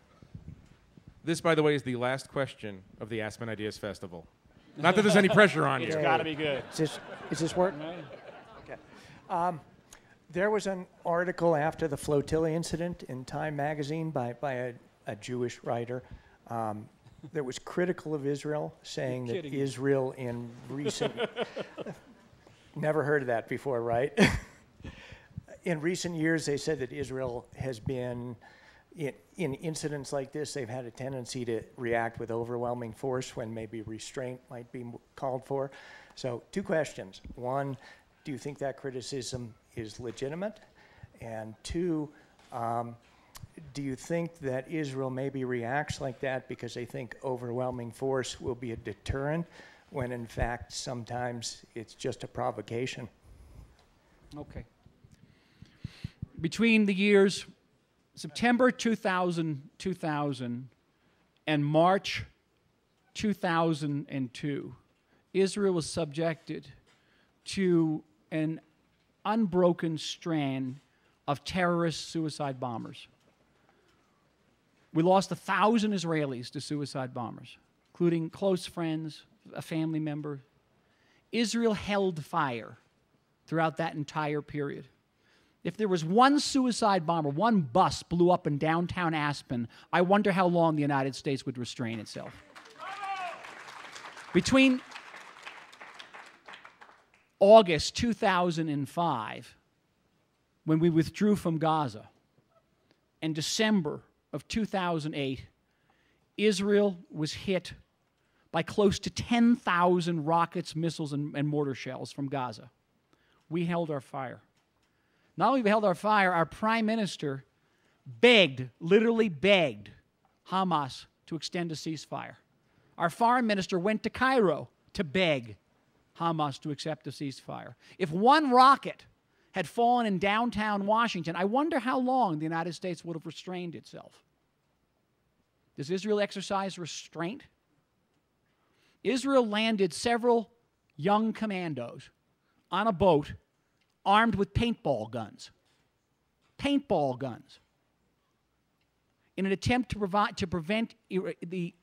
This, by the way, is the last question of the Aspen Ideas Festival. Not that there's any pressure on you. It's got to be good. Is this working? Okay. There was an article after the flotilla incident in Time magazine by a Jewish writer that was critical of Israel, saying that Israel in recent... Never heard of that before, right? In recent years, they said that Israel has been... In incidents like this, they've had a tendency to react with overwhelming force when maybe restraint might be called for. So 2 questions. 1, do you think that criticism is legitimate? And 2, do you think that Israel maybe reacts like that because they think overwhelming force will be a deterrent when in fact sometimes it's just a provocation? Okay. Between the years September 2000 and March 2002, Israel was subjected to an unbroken strand of terrorist suicide bombers. We lost 1,000 Israelis to suicide bombers, including close friends, a family member. Israel held fire throughout that entire period. If there was one suicide bomber, one bus blew up in downtown Aspen, I wonder how long the United States would restrain itself. Between August 2005, when we withdrew from Gaza, and December of 2008, Israel was hit by close to 10,000 rockets, missiles, and mortar shells from Gaza. We held our fire. Not only we held our fire, our prime minister begged, literally begged, Hamas to extend a ceasefire. Our foreign minister went to Cairo to beg Hamas to accept a ceasefire. If one rocket had fallen in downtown Washington, I wonder how long the United States would have restrained itself. Does Israel exercise restraint? Israel landed several young commandos on a boat armed with paintball guns. Paintball guns. In an attempt to prevent the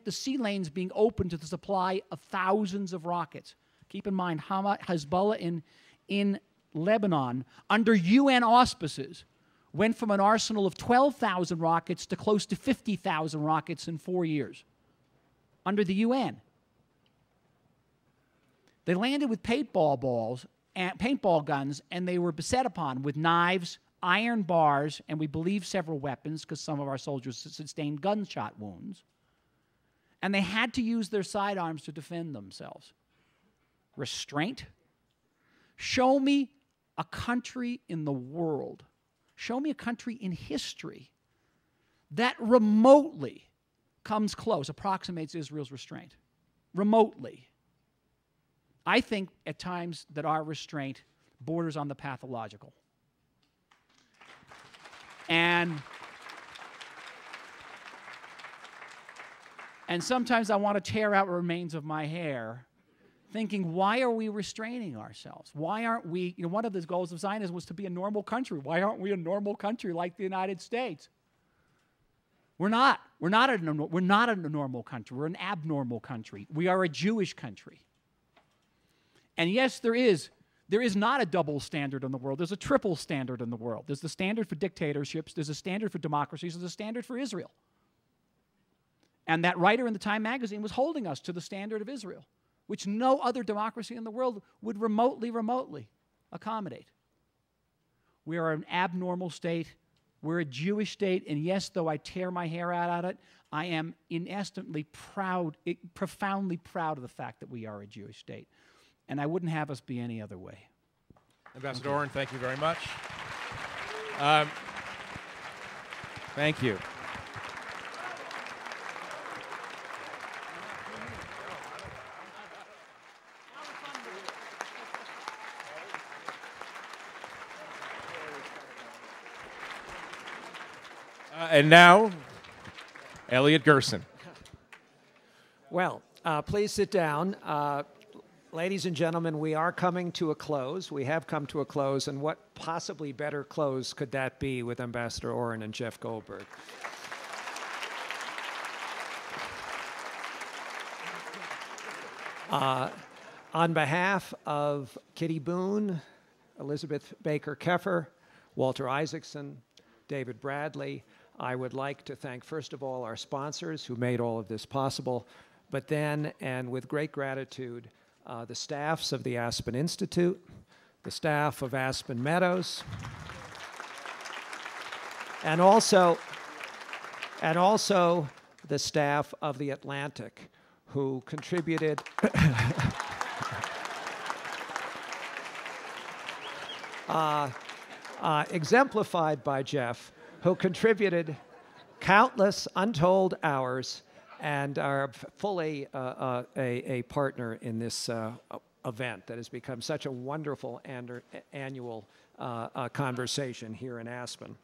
sea lanes being open to the supply of thousands of rockets. Keep in mind, Hezbollah in Lebanon, under UN auspices, went from an arsenal of 12,000 rockets to close to 50,000 rockets in 4 years. Under the UN. They landed with paintball guns, and they were beset upon with knives, iron bars, and we believe several weapons, because some of our soldiers sustained gunshot wounds. And they had to use their sidearms to defend themselves. Restraint? Show me a country in the world, show me a country in history that remotely comes close, approximates Israel's restraint. Remotely. I think at times that our restraint borders on the pathological. And sometimes I want to tear out remains of my hair, thinking, why are we restraining ourselves? Why aren't we, one of the goals of Zionism was to be a normal country. Why aren't we a normal country like the United States? We're not. We're not a normal country. We're an abnormal country. We are a Jewish country. And yes, there is not a double standard in the world. There's a triple standard in the world. There's the standard for dictatorships. There's a standard for democracies. There's a standard for Israel. And that writer in the Time magazine was holding us to the standard of Israel, which no other democracy in the world would remotely accommodate. We are an abnormal state. We're a Jewish state. And yes, though I tear my hair out at it, I am inestimably proud, profoundly proud of the fact that we are a Jewish state. And I wouldn't have us be any other way. Ambassador Oren, thank you very much. Thank you. And now, Elliot Gerson. Well, Please sit down. Ladies and gentlemen, we are coming to a close. We have come to a close, and what possibly better close could that be with Ambassador Oren and Jeff Goldberg? On behalf of Kitty Boone, Elizabeth Baker Keffer, Walter Isaacson, David Bradley, I would like to thank, first of all, our sponsors who made all of this possible, but then, and with great gratitude, the staffs of the Aspen Institute, the staff of Aspen Meadows, and also the staff of the Atlantic, who contributed exemplified by Jeff, who contributed countless untold hours and are fully a partner in this event that has become such a wonderful annual conversation here in Aspen.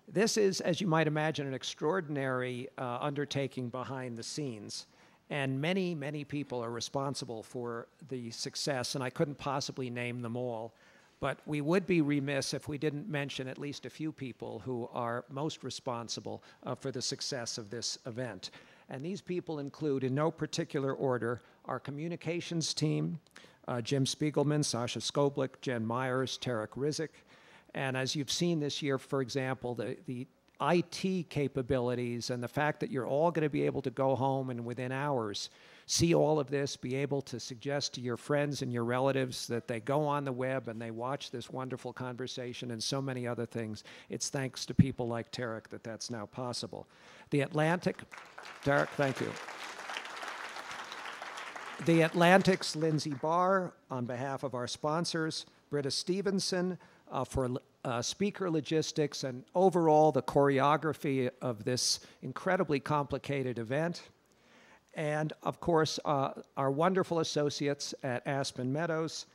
This is, as you might imagine, an extraordinary undertaking behind the scenes. And many, many people are responsible for the success, and I couldn't possibly name them all. But we would be remiss if we didn't mention at least a few people who are most responsible for the success of this event. And these people include, in no particular order, our communications team, Jim Spiegelman, Sasha Skoblik, Jen Myers, Tarek Rizik. And as you've seen this year, for example, the IT capabilities and the fact that you're all going to be able to go home and within hours see all of this, be able to suggest to your friends and your relatives that they go on the web and they watch this wonderful conversation and so many other things. It's thanks to people like Tarek that that's now possible. The Atlantic, Tarek, thank you. The Atlantic's Lindsay Barr, on behalf of our sponsors, Britta Stevenson, for speaker logistics and overall the choreography of this incredibly complicated event. And of course, our wonderful associates at Aspen Meadows,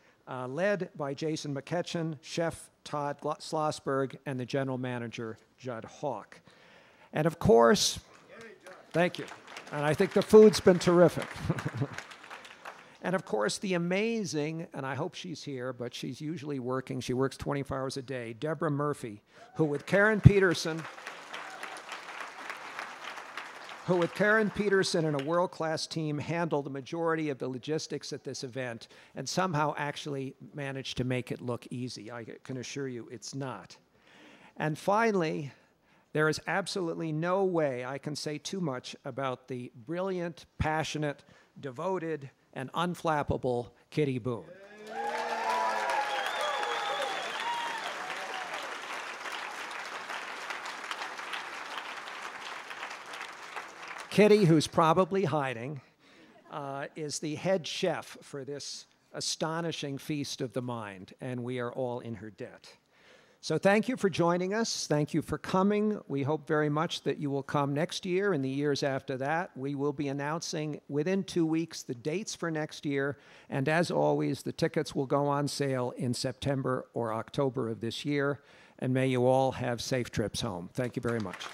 led by Jason McKetchin, Chef Todd Schlossberg, and the general manager, Judd Hawk. And of course, thank you. And I think the food's been terrific. And of course, the amazing, and I hope she's here, but she's usually working, she works 24 hours a day, Deborah Murphy, who with Karen Peterson and a world-class team handled the majority of the logistics at this event and somehow actually managed to make it look easy. I can assure you it's not. And finally, there is absolutely no way I can say too much about the brilliant, passionate, devoted, and unflappable Kitty Boone. Kitty, who's probably hiding, is the head chef for this astonishing feast of the mind, and we are all in her debt. So thank you for joining us. Thank you for coming. We hope very much that you will come next year and the years after that. We will be announcing within 2 weeks the dates for next year, and as always, the tickets will go on sale in September or October of this year, and may you all have safe trips home. Thank you very much.